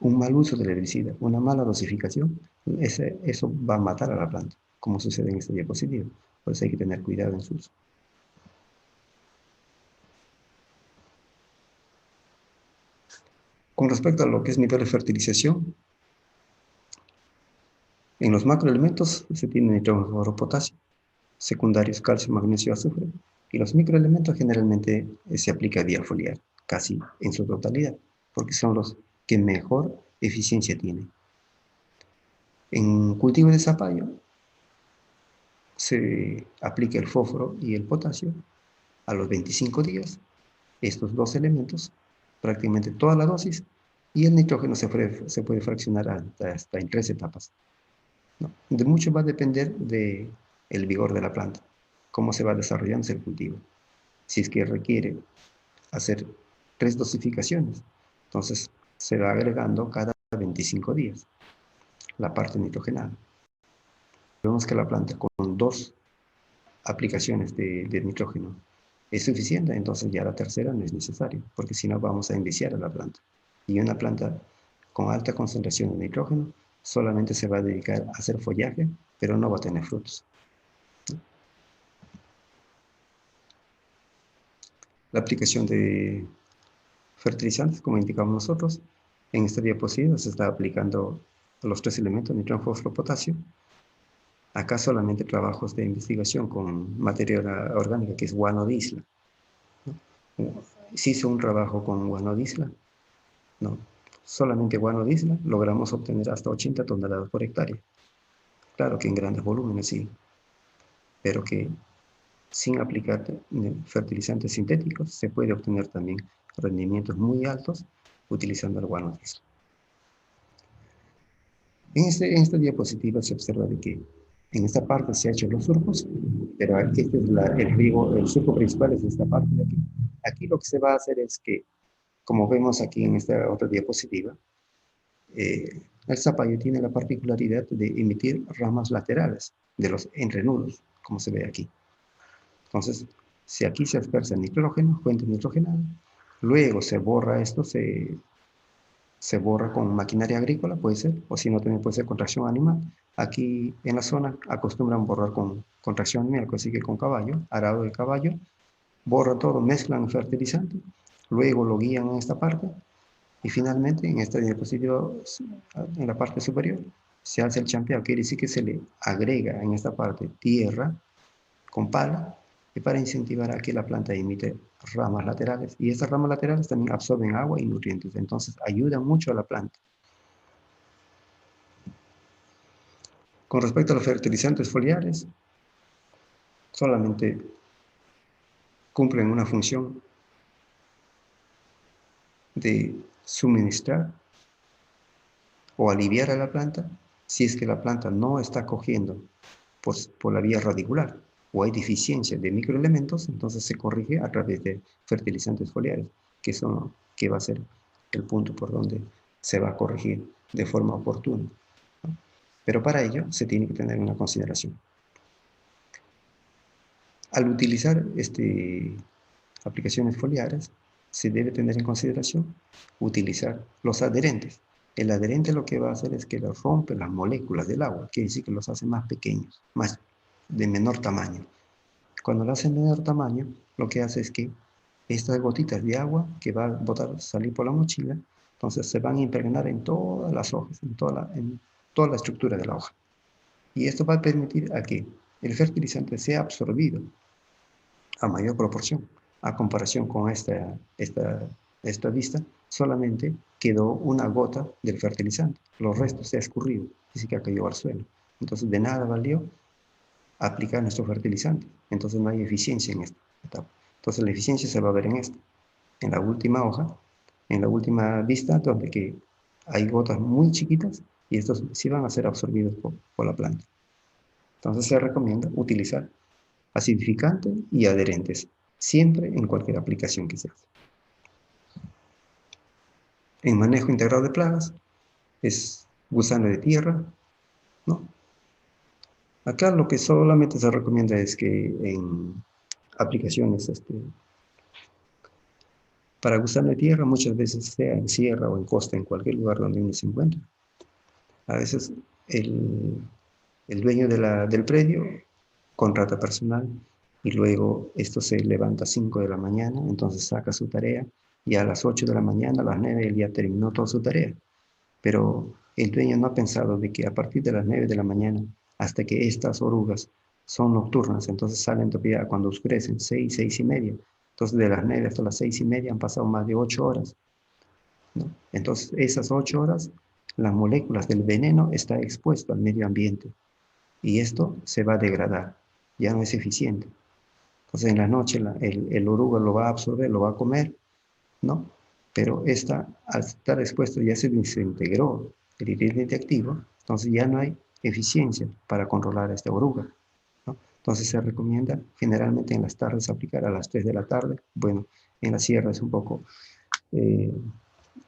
un mal uso del herbicida, una mala dosificación, eso va a matar a la planta, como sucede en esta diapositiva. Por eso hay que tener cuidado en su uso. Con respecto a lo que es nivel de fertilización, en los macroelementos se tiene nitrógeno, fósforo, potasio, secundarios calcio, magnesio, azufre, y los microelementos generalmente se aplica vía foliar, casi en su totalidad, porque son los que mejor eficiencia tienen. En cultivo de zapallo se aplica el fósforo y el potasio a los 25 días, estos dos elementos, prácticamente toda la dosis, y el nitrógeno se puede fraccionar hasta en 3 etapas. ¿No? De mucho va a depender del vigor de la planta, cómo se va desarrollando el cultivo. Si es que requiere hacer 3 dosificaciones, entonces se va agregando cada 25 días la parte nitrogenada. Vemos que la planta con 2 aplicaciones de nitrógeno es suficiente, entonces ya la tercera no es necesaria, porque si no vamos a enviciar a la planta. Y una planta con alta concentración de nitrógeno solamente se va a dedicar a hacer follaje, pero no va a tener frutos. La aplicación de fertilizantes, como indicamos nosotros, en esta diapositiva se está aplicando los 3 elementos, nitrógeno, fósforo, potasio. Acá solamente trabajos de investigación con materia orgánica, que es guano de isla. Se hizo un trabajo con guano de isla, ¿no? Solamente guano de isla logramos obtener hasta 80 toneladas por hectárea. Claro que en grandes volúmenes sí, pero que sin aplicar fertilizantes sintéticos se puede obtener también rendimientos muy altos utilizando el guano de isla. En esta diapositiva se observa de que en esta parte se han hecho los surcos, pero este es el surco principal es esta parte de aquí. Aquí lo que se va a hacer es que, como vemos aquí en esta otra diapositiva, el zapallo tiene la particularidad de emitir ramas laterales de los entrenudos, como se ve aquí. Entonces, si aquí se dispersa el nitrógeno, fuente nitrogenada, luego se borra esto, se borra con maquinaria agrícola, puede ser, o si no, también puede ser con tracción animal. Aquí en la zona acostumbran borrar con tracción animal, así que con caballo, arado de caballo, borran todo, mezclan fertilizante, luego lo guían en esta parte, y finalmente en esta diapositiva, en la parte superior, se hace el champeado, quiere decir que se le agrega en esta parte tierra con pala, y para incentivar a que la planta emite ramas laterales, y estas ramas laterales también absorben agua y nutrientes, entonces ayudan mucho a la planta. Con respecto a los fertilizantes foliares, solamente cumplen una función de suministrar o aliviar a la planta si es que la planta no está cogiendo por la vía radicular o hay deficiencia de microelementos, entonces se corrige a través de fertilizantes foliares, que va a ser el punto por donde se va a corregir de forma oportuna, ¿no? Pero para ello se tiene que tener una consideración. Al utilizar aplicaciones foliares, se debe tener en consideración utilizar los adherentes. El adherente lo que va a hacer es que rompe las moléculas del agua, quiere decir que los hace más pequeños, de menor tamaño. Cuando lo hace de menor tamaño, lo que hace es que estas gotitas de agua que va a salir por la mochila, entonces se van a impregnar en todas las hojas, en toda la estructura de la hoja. Y esto va a permitir a que el fertilizante sea absorbido a mayor proporción. A comparación con esta vista, solamente quedó una gota del fertilizante. Los restos se ha escurrido, así que cayó al suelo. Entonces, de nada valió aplicar nuestro fertilizante. Entonces, no hay eficiencia en esta etapa. Entonces, la eficiencia se va a ver en esta, en la última hoja, en la última vista, donde que hay gotas muy chiquitas y estos sí van a ser absorbidos por la planta. Entonces, se recomienda utilizar acidificante y adherentes, siempre en cualquier aplicación que se hace. En manejo integrado de plagas, es gusano de tierra, ¿no? Acá lo que solamente se recomienda es que en aplicaciones para gusano de tierra, muchas veces sea en sierra o en costa, en cualquier lugar donde uno se encuentre. A veces el dueño del predio contrata personal y luego esto se levanta a 5 de la mañana, entonces saca su tarea y a las 8 de la mañana, a las 9 él ya terminó toda su tarea. Pero el dueño no ha pensado de que a partir de las 9 de la mañana hasta que estas orugas son nocturnas, entonces salen todavía cuando oscurecen, 6, 6:30. Entonces de las 9 hasta las 6:30 han pasado más de 8 horas, ¿no? Entonces esas 8 horas, las moléculas del veneno están expuestas al medio ambiente y esto se va a degradar, ya no es eficiente. Entonces en la noche el oruga lo va a absorber, lo va a comer, ¿no? Pero esta, al estar expuesto, ya se desintegró el ingrediente activo, entonces ya no hay eficiencia para controlar a esta oruga, ¿no? Entonces se recomienda generalmente en las tardes aplicar a las 3 de la tarde. Bueno, en la sierra es un poco eh,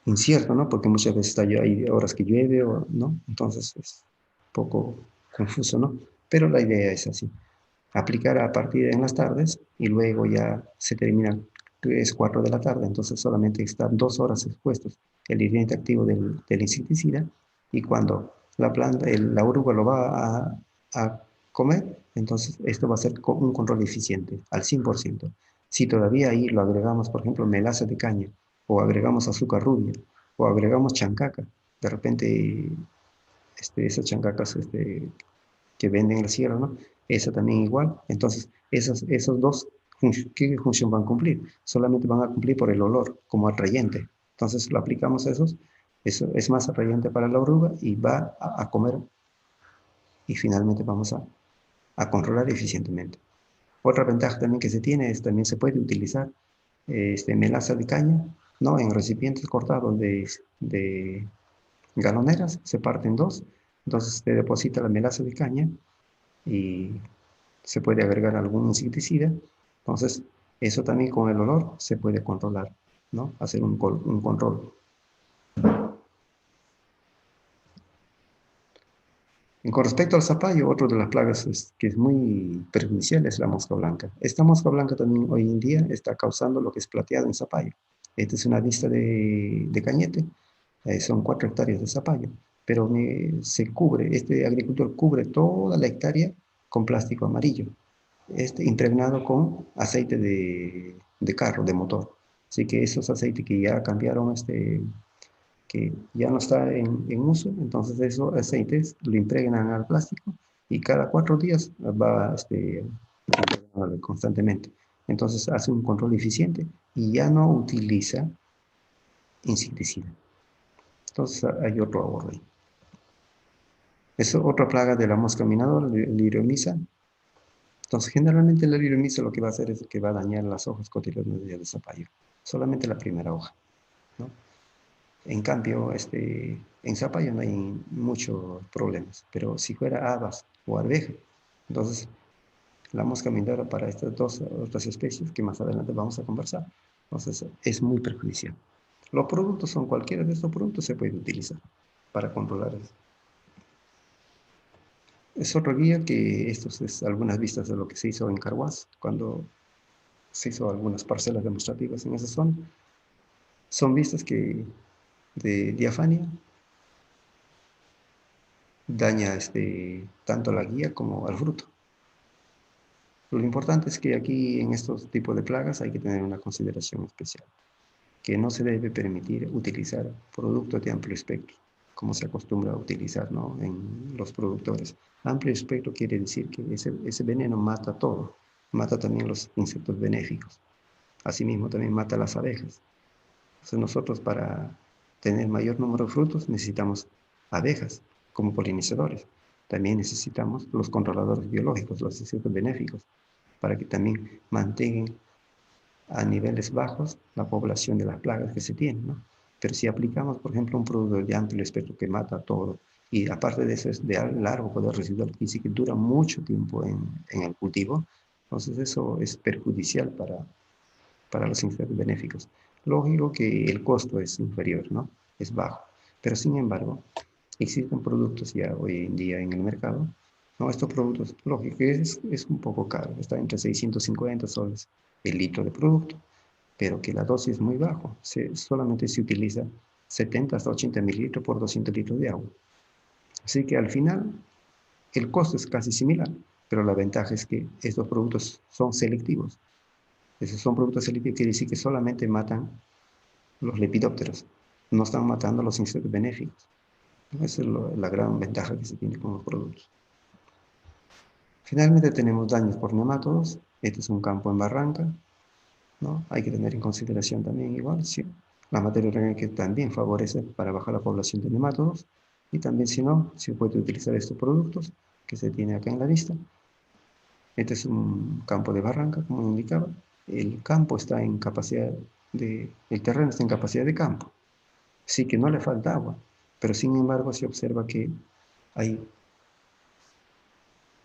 incierto, ¿no? Porque muchas veces hay horas que llueve, o, ¿no? Entonces es un poco confuso, ¿no? Pero la idea es así, aplicar a partir de en las tardes y luego ya se termina 3, 4 de la tarde, entonces solamente están 2 horas expuestos el ingrediente activo del insecticida y cuando la planta, la oruga lo va a comer, entonces esto va a ser un control eficiente al 100%. Si todavía ahí lo agregamos, por ejemplo, melaza de caña, o agregamos azúcar rubia, o agregamos chancaca, de repente esas chancacas que venden en la sierra, ¿no? Esa también igual. Entonces, esos dos, ¿qué función van a cumplir? Solamente van a cumplir por el olor, como atrayente. Entonces, lo aplicamos a esos, eso es más atrayente para la oruga y va a comer y finalmente vamos a controlar eficientemente. Otra ventaja también que se tiene es también se puede utilizar melaza de caña, ¿no? En recipientes cortados de galoneras, se parten dos, entonces se deposita la melaza de caña y se puede agregar algún insecticida. Entonces, eso también con el olor se puede controlar, ¿no? Hacer un control. Con respecto al zapallo, otra de las plagas que es muy perjudicial es la mosca blanca. Esta mosca blanca también hoy en día está causando lo que es plateado en zapallo. Esta es una vista de cañete, son 4 hectáreas de zapallo, pero se cubre, este agricultor cubre toda la hectárea con plástico amarillo, impregnado con aceite de carro, de motor. Así que esos aceites que ya cambiaron, que ya no está en uso, entonces esos aceites lo impregnan al plástico y cada 4 días va constantemente. Entonces hace un control eficiente y ya no utiliza insecticida. Entonces hay otro ahorro ahí. Es otra plaga de la mosca minadora, liriomisa. Entonces, generalmente la liriomisa lo que va a hacer es que va a dañar las hojas cotidianas de zapallo. Solamente la primera hoja, ¿no? En cambio, en zapallo no hay muchos problemas. Pero si fuera habas o arveja, entonces la mosca minadora para estas dos otras especies que más adelante vamos a conversar, entonces es muy perjudicial. Los productos son cualquiera de estos productos se puede utilizar para controlar eso. Es otro guía que estos es algunas vistas de lo que se hizo en Carhuaz, cuando se hizo algunas parcelas demostrativas en esa zona. Son vistas que de diafania daña tanto la guía como al fruto. Lo importante es que aquí en estos tipos de plagas hay que tener una consideración especial, que no se debe permitir utilizar productos de amplio espectro, como se acostumbra a utilizar, ¿no?, en los productores. Amplio espectro quiere decir que ese veneno mata todo, mata también los insectos benéficos. Asimismo también mata las abejas. Entonces nosotros para tener mayor número de frutos necesitamos abejas como polinizadores. también necesitamos los controladores biológicos, los insectos benéficos, para que también mantengan a niveles bajos la población de las plagas que se tienen, ¿no? Pero si aplicamos, por ejemplo, un producto de amplio espectro que mata todo, y aparte de eso es de largo poder residual, que sí que dura mucho tiempo en el cultivo, entonces eso es perjudicial para los insectos benéficos. Lógico que el costo es inferior, ¿no? Es bajo. Pero sin embargo, existen productos ya hoy en día en el mercado, ¿no? Estos productos, lógico, es un poco caro, está entre 650 soles el litro de producto, pero que la dosis es muy bajo, solamente se utiliza 70 hasta 80 mililitros por 200 litros de agua. Así que al final el costo es casi similar, pero la ventaja es que estos productos son selectivos. Esos son productos selectivos, quiere decir que solamente matan los lepidópteros, no están matando los insectos benéficos. Esa es la gran ventaja que se tiene con los productos. Finalmente tenemos daños por nematodos. Este es un campo en barranca, ¿no? Hay que tener en consideración también igual, ¿sí? La materia orgánica también favorece para bajar la población de nematodos. Y también si no, se puede utilizar estos productos que se tiene acá en la vista. Este es un campo de barranca, como indicaba. El campo está en capacidad el terreno está en capacidad de campo. Sí que no le falta agua, pero sin embargo se observa que hay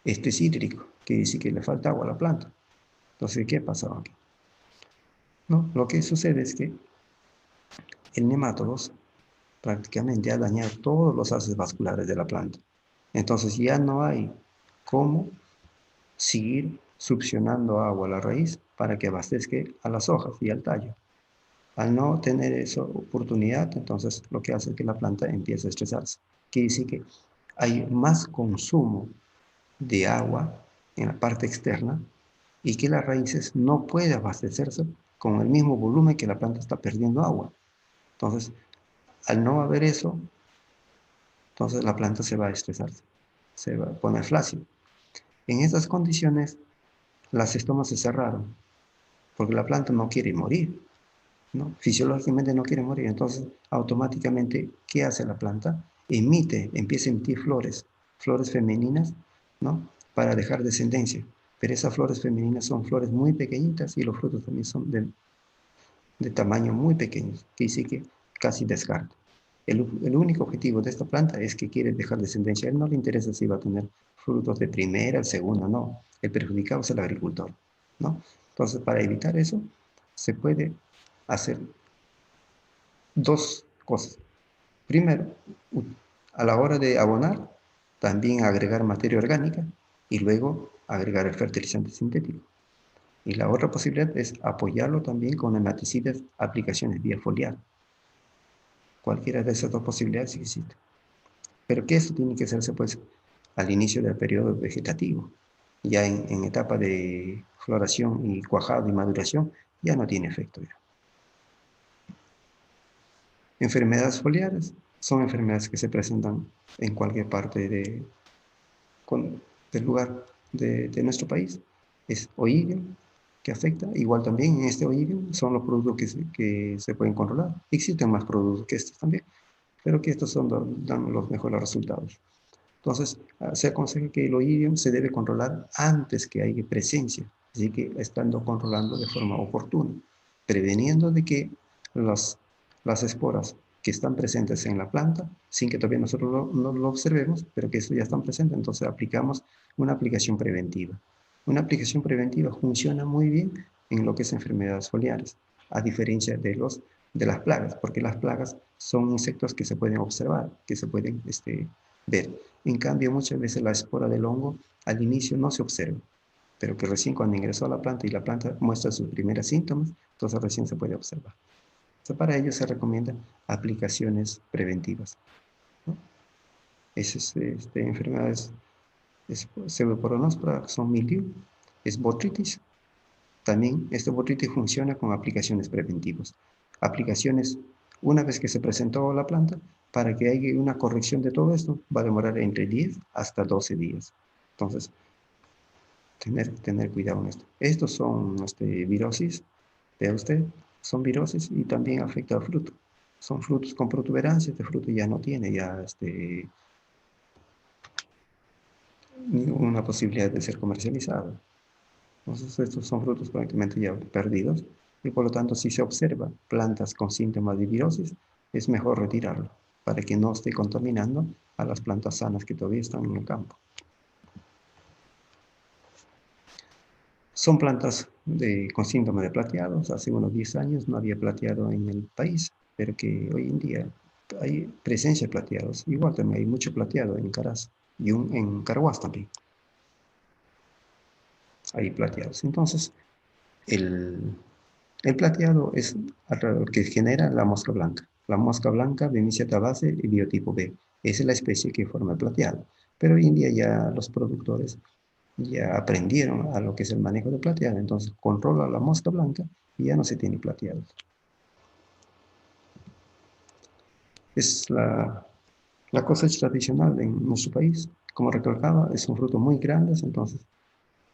estrés hídrico, que dice que le falta agua a la planta. Entonces, ¿qué pasa aquí? No, lo que sucede es que el nematodos prácticamente ha dañado todos los haces vasculares de la planta. Entonces ya no hay cómo seguir succionando agua a la raíz para que abastezca a las hojas y al tallo. Al no tener esa oportunidad, entonces lo que hace es que la planta empiece a estresarse. Quiere decir que hay más consumo de agua en la parte externa y que las raíces no pueden abastecerse con el mismo volumen que la planta está perdiendo agua. Entonces, al no haber eso, entonces la planta se va a estresar, se va a poner flácida. En estas condiciones, las estomas se cerraron, porque la planta no quiere morir, ¿no? Fisiológicamente no quiere morir. Entonces, automáticamente, ¿qué hace la planta? Empieza a emitir flores femeninas, ¿no? Para dejar descendencia. Pero esas flores femeninas son flores muy pequeñitas y los frutos también son de tamaño muy pequeño, que dice que casi descarta. El único objetivo de esta planta es que quiere dejar descendencia. A él no le interesa si va a tener frutos de primera, segunda, no. El perjudicado es el agricultor, ¿no? Entonces, para evitar eso, se puede hacer dos cosas. Primero, a la hora de abonar, también agregar materia orgánica y luego agregar el fertilizante sintético. Y la otra posibilidad es apoyarlo también con nematicidas, aplicaciones vía foliar. Cualquiera de esas dos posibilidades existe. Pero que esto tiene que hacerse pues al inicio del periodo vegetativo. Ya en etapa de floración y cuajado y maduración ya no tiene efecto. Ya. Enfermedades foliares son enfermedades que se presentan en cualquier parte del lugar de nuestro país. Es oídio que afecta, igual también en este oídio son los productos que se pueden controlar. Existen más productos que estos también, pero que estos dan los mejores resultados. Entonces, se aconseja que el oídio se debe controlar antes que haya presencia, así que estando controlando de forma oportuna, preveniendo de que las esporas que están presentes en la planta, sin que todavía nosotros no lo observemos, pero que eso ya están presentes, entonces aplicamos una aplicación preventiva. Una aplicación preventiva funciona muy bien en lo que es enfermedades foliares, a diferencia de las plagas, porque las plagas son insectos que se pueden observar, que se pueden ver. En cambio, muchas veces la espora del hongo al inicio no se observa, pero que recién cuando ingresó a la planta y la planta muestra sus primeros síntomas, entonces recién se puede observar. Entonces, para ello se recomiendan aplicaciones preventivas, ¿no? Esas enfermedades pseudoporonóspora son mildiu, es botritis. También este botritis funciona con aplicaciones preventivas. Aplicaciones, una vez que se presentó la planta, para que haya una corrección de todo esto, va a demorar entre 10 hasta 12 días. Entonces, tener cuidado en esto. Estos son virosis, vea usted, son virosis y también afecta al fruto. Son frutos con protuberancia, este fruto ya no tiene, ninguna posibilidad de ser comercializado. Entonces estos son frutos prácticamente ya perdidos y por lo tanto si se observa plantas con síntomas de virosis es mejor retirarlo para que no esté contaminando a las plantas sanas que todavía están en el campo. Son plantas con síntoma de plateados. Hace unos 10 años no había plateado en el país, pero que hoy en día hay presencia de plateados. Igual también hay mucho plateado en Caraz y en Carhuaz también hay plateados. Entonces, el plateado es lo que genera la mosca blanca. La mosca blanca, Bemisia tabace y biotipo B. Esa es la especie que forma el plateado. Pero hoy en día ya los productores ya aprendieron a lo que es el manejo de plateado, entonces controla la mosca blanca y ya no se tiene plateados. Es la cosecha tradicional en nuestro país. Como recalcaba, es un fruto muy grande, entonces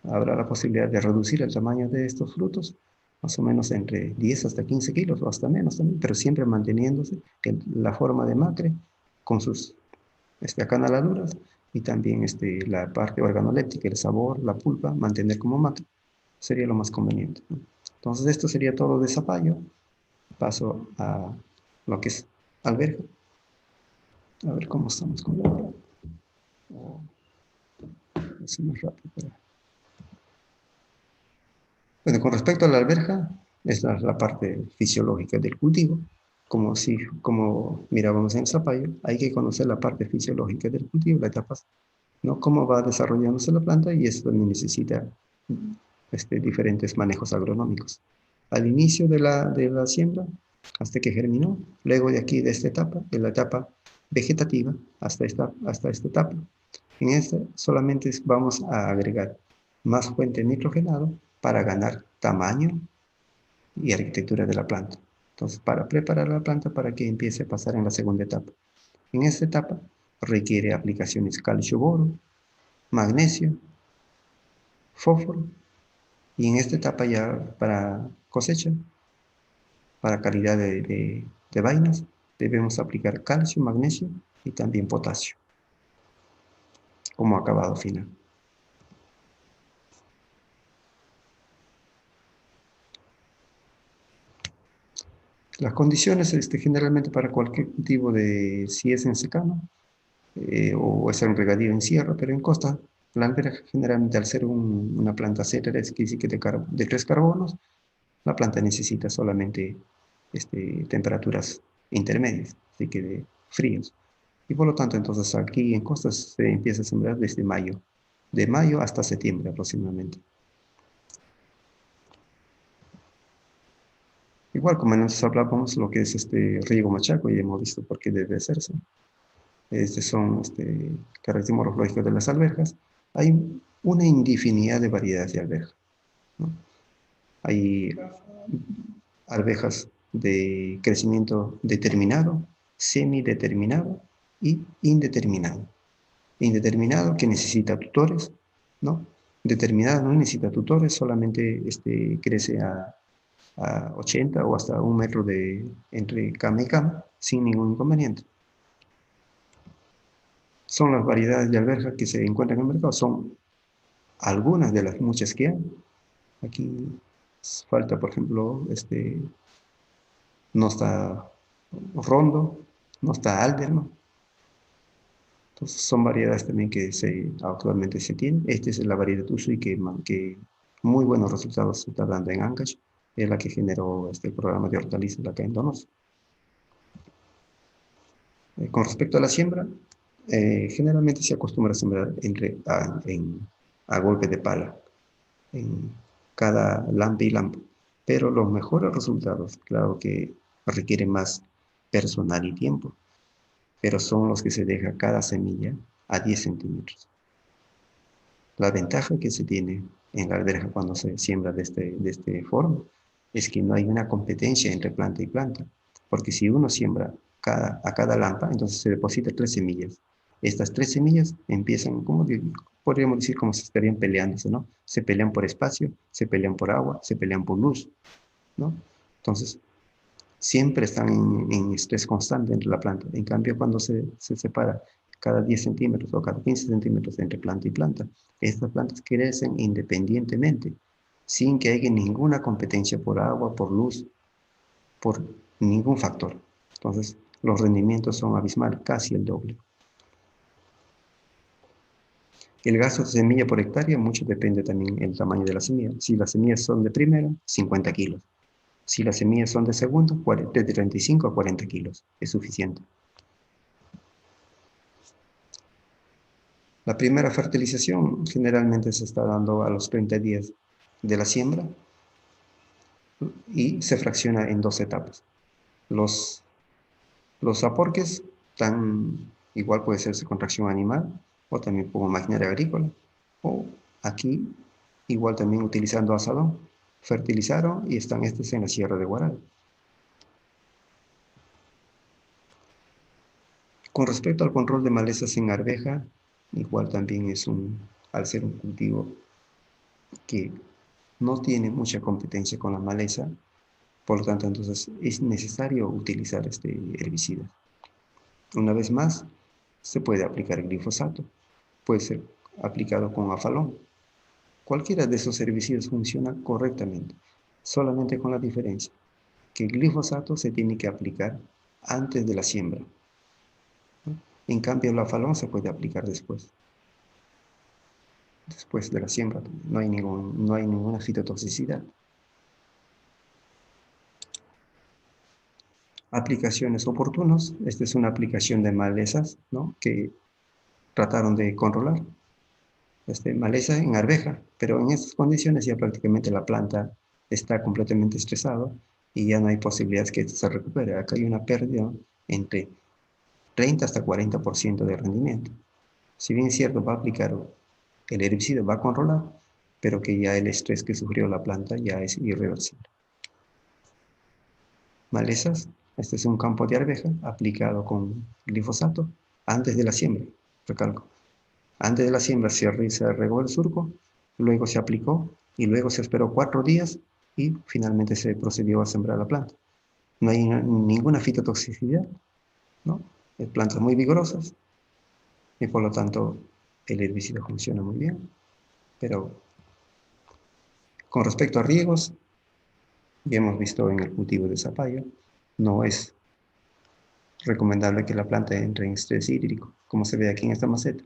habrá la posibilidad de reducir el tamaño de estos frutos, más o menos entre 10 hasta 15 kilos o hasta menos también, pero siempre manteniéndose la forma de macre con sus acanaladuras y también la parte organoléptica, el sabor, la pulpa, mantener como macre, sería lo más conveniente, ¿no? Entonces esto sería todo de zapallo. Paso a lo que es alberja. A ver cómo estamos con la hora. Oh, es más rápido. Bueno, con respecto a la alberja, esta es la parte fisiológica del cultivo. Como mirábamos en el zapallo, hay que conocer la parte fisiológica del cultivo, la etapa, ¿no? Cómo va desarrollándose la planta y eso también necesita diferentes manejos agronómicos. Al inicio de la siembra, hasta que germinó, luego de aquí, de esta etapa, de la etapa vegetativa, hasta esta etapa. En esta solamente vamos a agregar más fuente nitrogenado para ganar tamaño y arquitectura de la planta. Entonces, para preparar la planta para que empiece a pasar en la segunda etapa. En esta etapa requiere aplicaciones calcio-boro, magnesio, fósforo, y en esta etapa ya para cosecha, para calidad de vainas, debemos aplicar calcio, magnesio y también potasio como acabado final. Las condiciones generalmente para cualquier cultivo si es en secano o es en regadío en sierra, pero en costa, la alberja generalmente al ser una planta cetera, es que dice que de 3 carbonos, la planta necesita solamente temperaturas intermedias, así que de fríos. Y por lo tanto, entonces aquí en costas se empieza a sembrar desde mayo, de mayo hasta septiembre aproximadamente. Igual como antes hablábamos lo que es riego machaco y hemos visto por qué debe hacerse. Son características morfológicas de las alberjas. Hay una infinidad de variedades de alberjas, ¿no? Hay alberjas de crecimiento determinado, semideterminado y indeterminado. Indeterminado que necesita tutores, ¿no? Determinado no necesita tutores, solamente crece a 80 o hasta 1 metro entre cama y cama, sin ningún inconveniente. Son las variedades de alberja que se encuentran en el mercado, son algunas de las muchas que hay. Aquí falta, por ejemplo, no está rondo, no está alderno. Entonces son variedades también que actualmente se tienen. Esta es la variedad Usui que muy buenos resultados se está dando en Ancash, es la que generó el programa de hortalizas acá en Donoso. Con respecto a la siembra, generalmente se acostumbra a sembrar a golpe de pala en cada lampe y lampo, pero los mejores resultados, claro que requieren más personal y tiempo, pero son los que se deja cada semilla a 10 centímetros. La ventaja que se tiene en la alberja cuando se siembra de este forma es que no hay una competencia entre planta y planta, porque si uno siembra a cada lampa, entonces se deposita 3 semillas. Estas 3 semillas empiezan, podríamos decir, como si estarían peleándose, ¿no? Se pelean por espacio, se pelean por agua, se pelean por luz, ¿no? Entonces, siempre están en estrés constante entre la planta. En cambio, cuando se separa cada 10 centímetros o cada 15 centímetros entre planta y planta. Estas plantas crecen independientemente, sin que haya ninguna competencia por agua, por luz, por ningún factor. Entonces, los rendimientos son abismales, casi el doble. El gasto de semilla por hectárea, mucho depende también del tamaño de la semilla. Si las semillas son de primera, 50 kilos. Si las semillas son de segundo, de 35 a 40 kilos. Es suficiente. La primera fertilización generalmente se está dando a los 30 días de la siembra y se fracciona en 2 etapas. Los aporques igual puede ser con tracción animal o también como maquinaria agrícola, o aquí igual también utilizando azadón. Fertilizaron y están estos en la Sierra de Guaral. Con respecto al control de malezas en arveja, igual también al ser un cultivo que no tiene mucha competencia con la maleza, por lo tanto entonces es necesario utilizar este herbicida. Una vez más, se puede aplicar glifosato, puede ser aplicado con afalón. Cualquiera de esos herbicidas funciona correctamente, solamente con la diferencia que el glifosato se tiene que aplicar antes de la siembra. En cambio, el afalón se puede aplicar después de la siembra. No hay ninguna fitotoxicidad. Aplicaciones oportunas. Esta es una aplicación de malezas, ¿no?, que trataron de controlar. Maleza en arveja, pero en estas condiciones ya prácticamente la planta está completamente estresada y ya no hay posibilidades que esto se recupere. Acá hay una pérdida entre 30 hasta 40% de rendimiento. Si bien es cierto, va a aplicar el herbicida, va a controlar, pero que ya el estrés que sufrió la planta ya es irreversible. Malezas. Este es un campo de arveja aplicado con glifosato antes de la siembra, recalco. Antes de la siembra se regó el surco, luego se aplicó y luego se esperó 4 días y finalmente se procedió a sembrar la planta. No hay ninguna fitotoxicidad, ¿no? Plantas muy vigorosas y por lo tanto el herbicida funciona muy bien. Pero con respecto a riegos, ya hemos visto en el cultivo de zapallo, no es recomendable que la planta entre en estrés hídrico, como se ve aquí en esta maceta.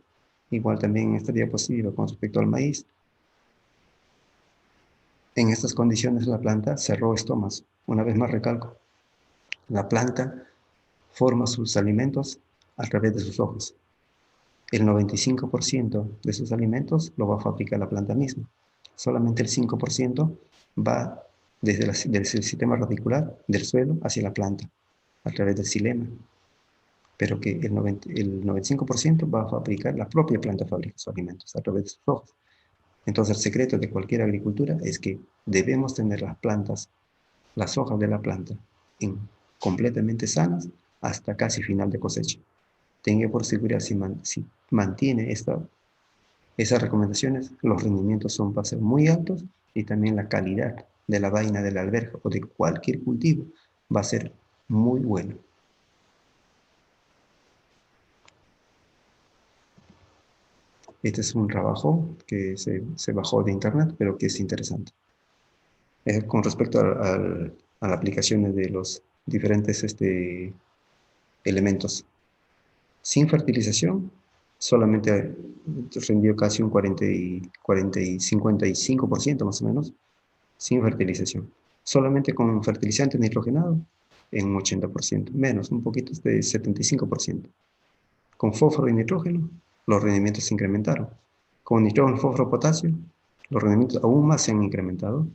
Igual también en esta diapositiva con respecto al maíz. En estas condiciones la planta cerró estomas. Una vez más recalco, la planta forma sus alimentos a través de sus hojas. El 95% de sus alimentos lo va a fabricar la planta misma. Solamente el 5% va desde el sistema radicular del suelo hacia la planta, a través del xilema. Pero que el 95% va a fabricar, la propia planta fabrica sus alimentos a través de sus hojas. Entonces el secreto de cualquier agricultura es que debemos tener las plantas, las hojas de la planta, completamente sanas hasta casi final de cosecha. Tenga por seguridad, si mantiene esas recomendaciones, los rendimientos van a ser muy altos y también la calidad de la vaina de la alberja o de cualquier cultivo va a ser muy buena. Este es un trabajo que se bajó de internet, pero que es interesante. Con respecto a las aplicaciones de los diferentes elementos. Sin fertilización, solamente rindió casi un 55% más o menos, sin fertilización. Solamente con fertilizante nitrogenado, en un 80%, menos, un poquito de 75%. Con fósforo y nitrógeno, los rendimientos se incrementaron. Con nitrógeno, fósforo, potasio, los rendimientos aún más se han incrementado.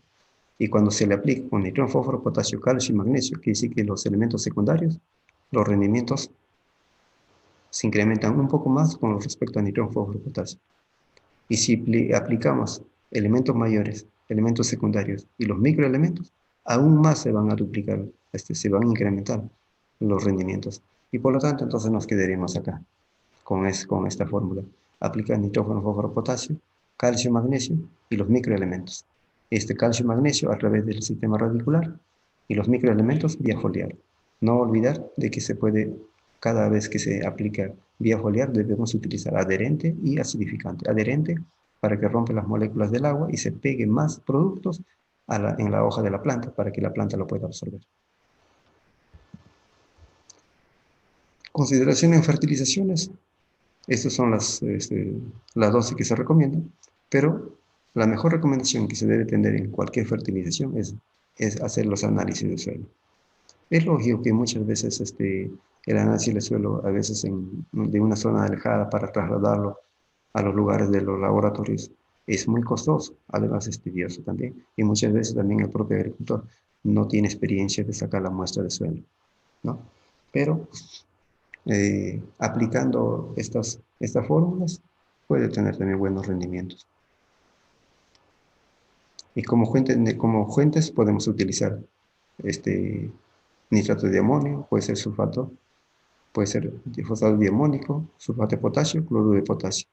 Y cuando se le aplica con nitrógeno, fósforo, potasio, calcio y magnesio, quiere decir que los elementos secundarios, los rendimientos se incrementan un poco más con respecto a nitrógeno, fósforo, potasio. Y si aplicamos elementos mayores, elementos secundarios y los microelementos, aún más se van a duplicar, se van a incrementar los rendimientos. Y por lo tanto, entonces nos quedaríamos acá con esta fórmula. Aplicar nitrógeno, fósforo, potasio, calcio, magnesio y los microelementos. Calcio y magnesio a través del sistema radicular y los microelementos vía foliar. No olvidar de que se puede, cada vez que se aplica vía foliar debemos utilizar adherente y acidificante. Adherente para que rompa las moléculas del agua y se pegue más productos en la hoja de la planta para que la planta lo pueda absorber. Consideración en fertilizaciones. Estas son las dosis que se recomiendan, pero la mejor recomendación que se debe tener en cualquier fertilización es hacer los análisis de suelo. Es lógico que muchas veces el análisis del suelo, a veces de una zona alejada para trasladarlo a los lugares de los laboratorios, es muy costoso, además es tedioso también, y muchas veces también el propio agricultor no tiene experiencia de sacar la muestra de suelo, ¿no? Pero aplicando estas fórmulas puede tener también buenos rendimientos. Y como fuentes podemos utilizar nitrato de amonio, puede ser sulfato, puede ser fosfato diamónico, sulfato de potasio, cloruro de potasio,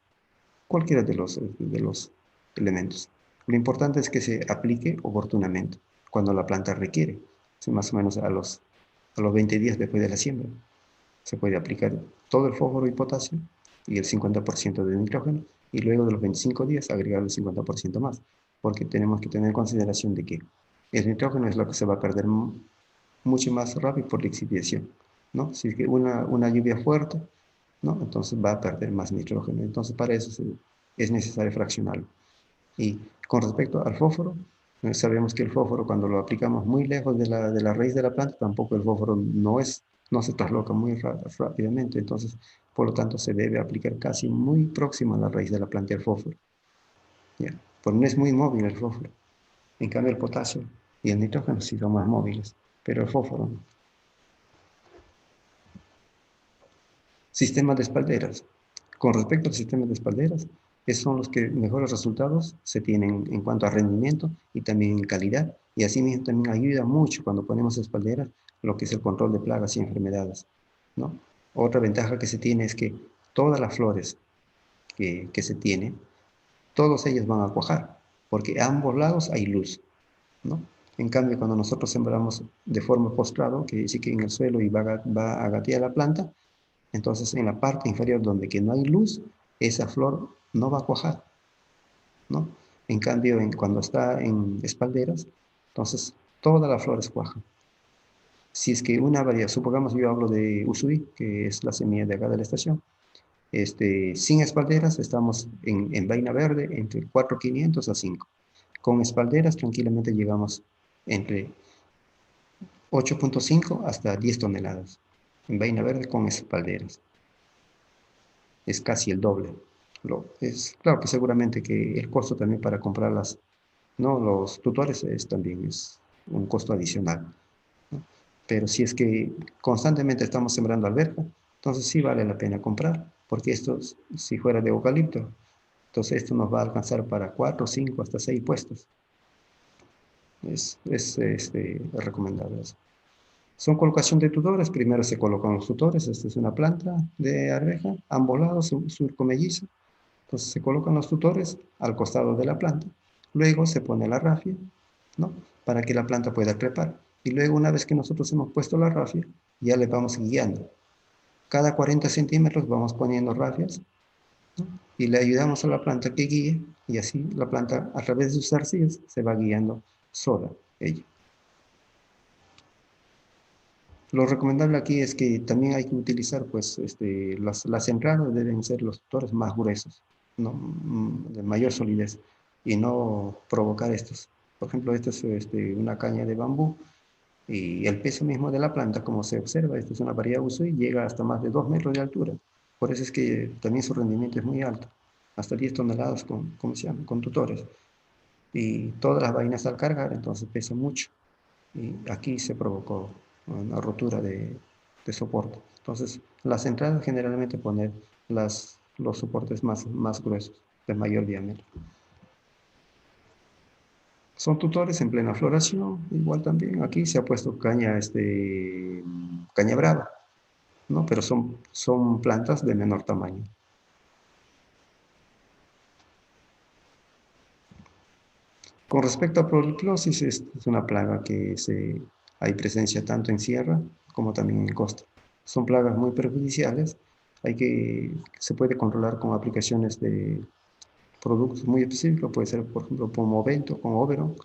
cualquiera de los elementos. Lo importante es que se aplique oportunamente, cuando la planta requiere, más o menos a los 20 días después de la siembra. Se puede aplicar todo el fósforo y potasio y el 50% de nitrógeno, y luego de los 25 días agregar el 50% más, porque tenemos que tener en consideración de que el nitrógeno es lo que se va a perder mucho más rápido por la excipiación, ¿no? Si es que una lluvia fuerte, ¿no? Entonces va a perder más nitrógeno. Entonces para eso es necesario fraccionarlo. Y con respecto al fósforo, sabemos que el fósforo cuando lo aplicamos muy lejos de la raíz de la planta, tampoco el fósforo no se trasloca muy rápidamente. Entonces, por lo tanto, se debe aplicar casi muy próximo a la raíz de la planta el fósforo, ¿ya? Porque no es muy móvil el fósforo. En cambio, el potasio y el nitrógeno sí son más móviles, pero el fósforo no. Sistemas de espalderas. Con respecto al sistema de espalderas, esos son los que mejores resultados se tienen en cuanto a rendimiento y también en calidad, y asimismo también ayuda mucho cuando ponemos espalderas lo que es el control de plagas y enfermedades, ¿no? Otra ventaja que se tiene es que todas las flores que se tienen, todos ellos van a cuajar, porque a ambos lados hay luz, ¿no? En cambio, cuando nosotros sembramos de forma postrado, que dice que en el suelo y va a gatear la planta, entonces en la parte inferior donde que no hay luz, esa flor no va a cuajar, ¿no? En cambio, cuando está en espalderas, entonces todas las flores cuajan. Si es que una variedad, supongamos yo hablo de Usui, que es la semilla de acá de la estación, sin espalderas estamos en vaina verde entre 4.500 a 5. Con espalderas tranquilamente llegamos entre 8.5 hasta 10 toneladas. En vaina verde con espalderas. Es casi el doble. Claro que seguramente que el costo también para comprarlas, ¿no? Los tutores también es un costo adicional, ¿no? Pero si es que constantemente estamos sembrando alberja, entonces sí vale la pena comprar, porque esto, si fuera de eucalipto, entonces esto nos va a alcanzar para 4, 5, hasta 6 puestos. Es recomendable eso. Son colocación de tutores. Primero se colocan los tutores. Esta es una planta de arveja, ambos lados, surco mellizo. Entonces se colocan los tutores al costado de la planta. Luego se pone la rafia, ¿no? Para que la planta pueda trepar. Y luego, una vez que nosotros hemos puesto la rafia, ya le vamos guiando. Cada 40 centímetros vamos poniendo rafias, ¿no? Y le ayudamos a la planta que guíe, y así la planta, a través de sus arcillas, se va guiando sola, ella. Lo recomendable aquí es que también hay que utilizar, pues, las entradas deben ser los tutores más gruesos, ¿no? De mayor solidez, y no provocar estos. Por ejemplo, esta es una caña de bambú, y el peso mismo de la planta, como se observa, esta es una variedad Usui, llega hasta más de 2 metros de altura. Por eso es que también su rendimiento es muy alto, hasta 10 toneladas ¿cómo se llama? Con tutores. Y todas las vainas al cargar, entonces pesa mucho. Y aquí se provocó una rotura de soporte. Entonces, las entradas generalmente poner los soportes más gruesos, de mayor diámetro. Son tutores en plena floración, igual también aquí se ha puesto caña brava, ¿no? Pero son plantas de menor tamaño. Con respecto a policlosis, es una plaga que hay presencia tanto en sierra como también en costa. Son plagas muy perjudiciales, Se puede controlar con aplicaciones de productos muy específicos, puede ser, por ejemplo, con Movento, con Oberon,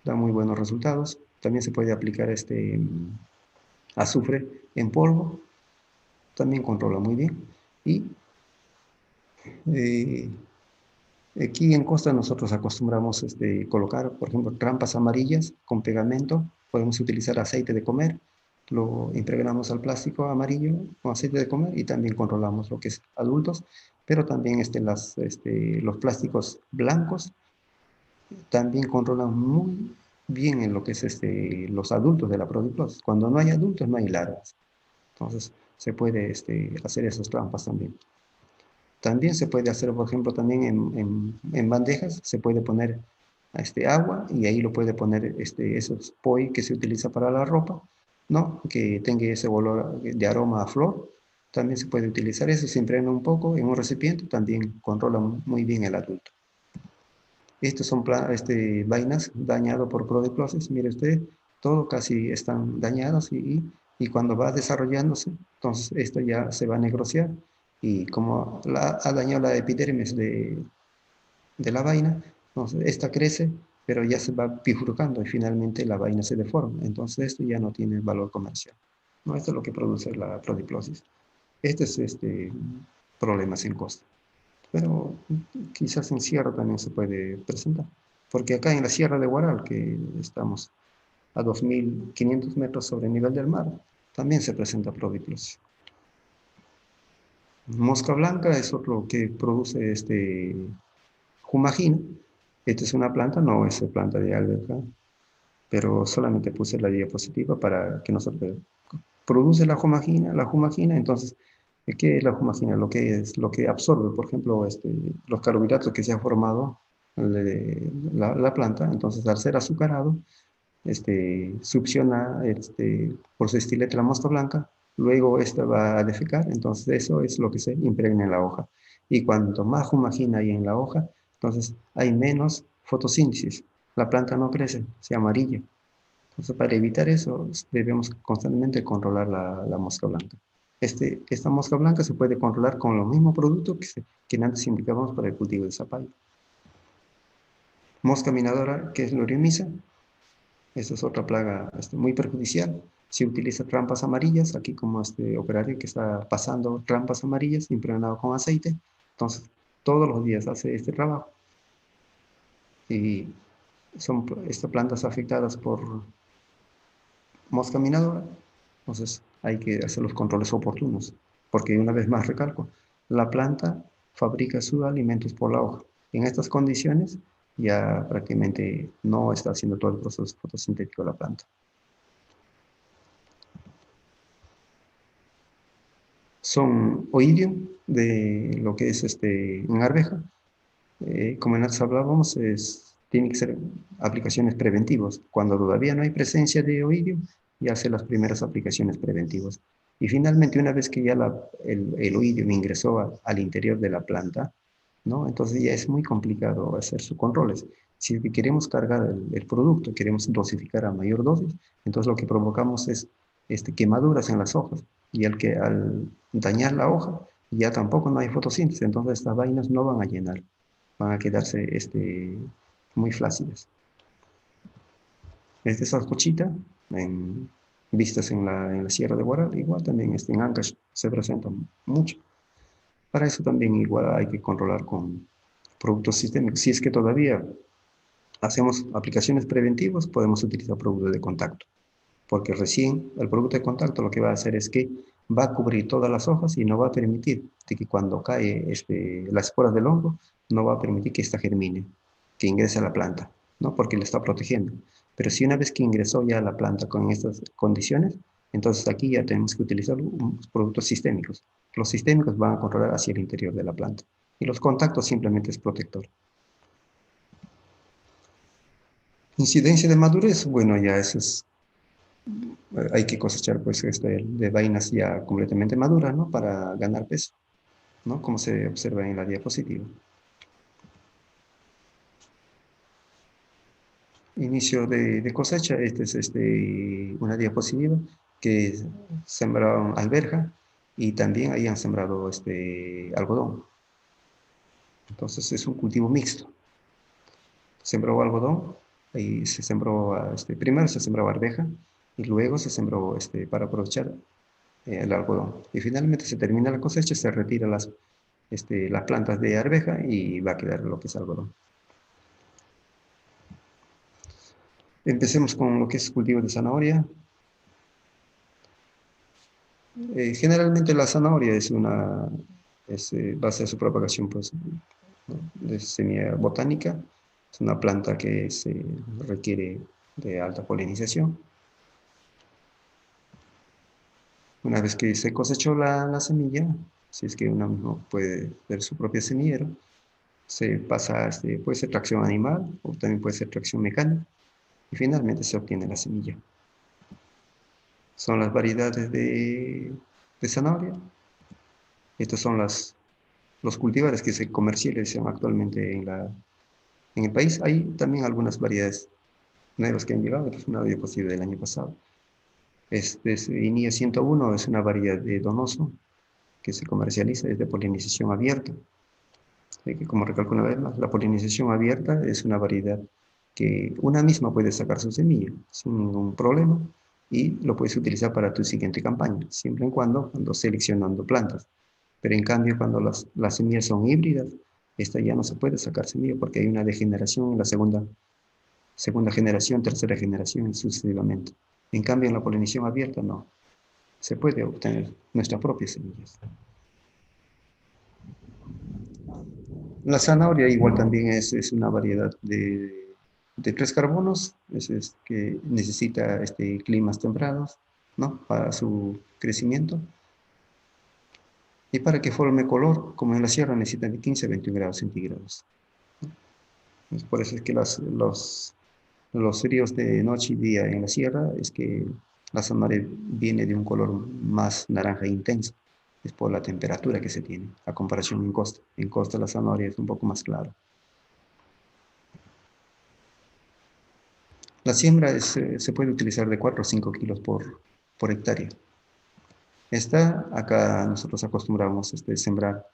da muy buenos resultados. También se puede aplicar azufre en polvo, también controla muy bien. Y eh, aquí en Costa nosotros acostumbramos colocar, por ejemplo, trampas amarillas con pegamento. Podemos utilizar aceite de comer, lo impregnamos al plástico amarillo con aceite de comer y también controlamos lo que es adultos, pero también los plásticos blancos también controlan muy bien en lo que es los adultos de la prodiplosis. Cuando no hay adultos, no hay larvas. Entonces, se puede hacer esas trampas también. También se puede hacer, por ejemplo, también en bandejas, se puede poner agua y ahí lo puede poner esos POI que se utiliza para la ropa, ¿no? Que tenga ese olor de aroma a flor. También se puede utilizar eso, se impregna un poco en un recipiente, también controla muy bien el adulto. Estos son vainas dañadas por prodiplosis. Mire usted, todo casi están dañados y cuando va desarrollándose, entonces esto ya se va a necrociar y como ha dañado la epidermis de la vaina, entonces esta crece, pero ya se va bifurcando y finalmente la vaina se deforma. Entonces esto ya no tiene valor comercial. No, esto es lo que produce la prodiplosis. Este es problemas en costa. Pero quizás en sierra también se puede presentar. Porque acá en la Sierra de Huaral, que estamos a 2.500 metros sobre el nivel del mar, también se presenta prodiplosis. Mosca blanca es otro que produce Humagina. Esta es una planta, no es planta de alberja, pero solamente puse la diapositiva para que nosotros produce la humagina, entonces, ¿qué es la humagina? Lo que absorbe, por ejemplo, los carbohidratos que se ha formado la planta, entonces al ser azucarado, succiona por su estilete la mosca blanca, luego esta va a defecar, entonces eso es lo que se impregna en la hoja. Y cuanto más humagina hay en la hoja, entonces hay menos fotosíntesis, la planta no crece, se amarilla. Entonces, para evitar eso, debemos constantemente controlar la mosca blanca. Esta mosca blanca se puede controlar con los mismos productos que antes indicábamos para el cultivo de zapallo. Mosca minadora, que es la oriomisa. Esta es otra plaga muy perjudicial. Se utiliza trampas amarillas, aquí como este operario que está pasando trampas amarillas impregnadas con aceite. Entonces, todos los días hace este trabajo. Y son estas plantas afectadas por mosca minadora, entonces hay que hacer los controles oportunos, porque una vez más recalco, la planta fabrica sus alimentos por la hoja. En estas condiciones ya prácticamente no está haciendo todo el proceso fotosintético de la planta. Son oidium de lo que es en arveja. Como antes hablábamos, tiene que ser aplicaciones preventivas. Cuando todavía no hay presencia de oidio, ya hace las primeras aplicaciones preventivas. Y finalmente, una vez que ya el oidio ingresó al interior de la planta, ¿no? Entonces ya es muy complicado hacer sus controles. Si queremos cargar el producto, queremos dosificar a mayor dosis, entonces lo que provocamos es quemaduras en las hojas. Y al dañar la hoja, ya tampoco no hay fotosíntesis, entonces estas vainas no van a llenar, van a quedarse muy flácidas. Esta salcochita, vistas en la Sierra de Huaral, igual también en Ancash se presentan mucho. Para eso también igual hay que controlar con productos sistémicos. Si es que todavía hacemos aplicaciones preventivas, podemos utilizar productos de contacto, porque recién el producto de contacto lo que va a hacer es que va a cubrir todas las hojas y no va a permitir de que cuando cae las esporas del hongo, no va a permitir que ésta germine, que ingrese a la planta, ¿no? Porque le está protegiendo. Pero si una vez que ingresó ya a la planta con estas condiciones, entonces aquí ya tenemos que utilizar productos sistémicos. Los sistémicos van a controlar hacia el interior de la planta y los contactos simplemente es protector. Incidencia de madurez, bueno, ya eso es, hay que cosechar pues de vainas ya completamente maduras, ¿no? Para ganar peso, ¿no? Como se observa en la diapositiva. Inicio de cosecha, esta es una diapositiva que sembraron alberja y también ahí han sembrado algodón. Entonces es un cultivo mixto. Sembró algodón, ahí se sembró, primero se sembró arveja y luego se sembró para aprovechar el algodón. Y finalmente se termina la cosecha, se retira las plantas de arveja y va a quedar lo que es algodón. Empecemos con lo que es cultivo de zanahoria. Generalmente la zanahoria base de su propagación pues, ¿no? De semilla botánica. Es una planta que se requiere de alta polinización. Una vez que se cosechó la semilla, si es que uno mismo puede ver su propio semillero, se pasa, puede ser tracción animal o también puede ser tracción mecánica y finalmente se obtiene la semilla. Son las variedades de zanahoria. Estos son los cultivares que se comercializan actualmente en el país. Hay también algunas variedades nuevas que han llegado, que es una diapositiva del año pasado. INIA 101 es una variedad de donoso que se comercializa desde polinización abierta. Que como recalco una vez más, la polinización abierta es una variedad que una misma puede sacar su semilla sin ningún problema y lo puedes utilizar para tu siguiente campaña, siempre y cuando seleccionando plantas. Pero en cambio, cuando las semillas son híbridas, esta ya no se puede sacar semilla porque hay una degeneración en la segunda generación, tercera generación y sucesivamente. En cambio, en la polinización abierta no. Se puede obtener nuestras propias semillas. La zanahoria igual también es una variedad de 3 carbonos, es que necesita climas templados, ¿no? Para su crecimiento. Y para que forme color, como en la sierra, necesita de 15 a 21 grados centígrados. Por eso es que los fríos de noche y día en la sierra es que la zanahoria viene de un color más naranja intenso. Es por la temperatura que se tiene, a comparación en costa. En costa la zanahoria es un poco más clara. La siembra se puede utilizar de 4 a 5 kilos por hectárea. Acá nosotros acostumbramos sembrar,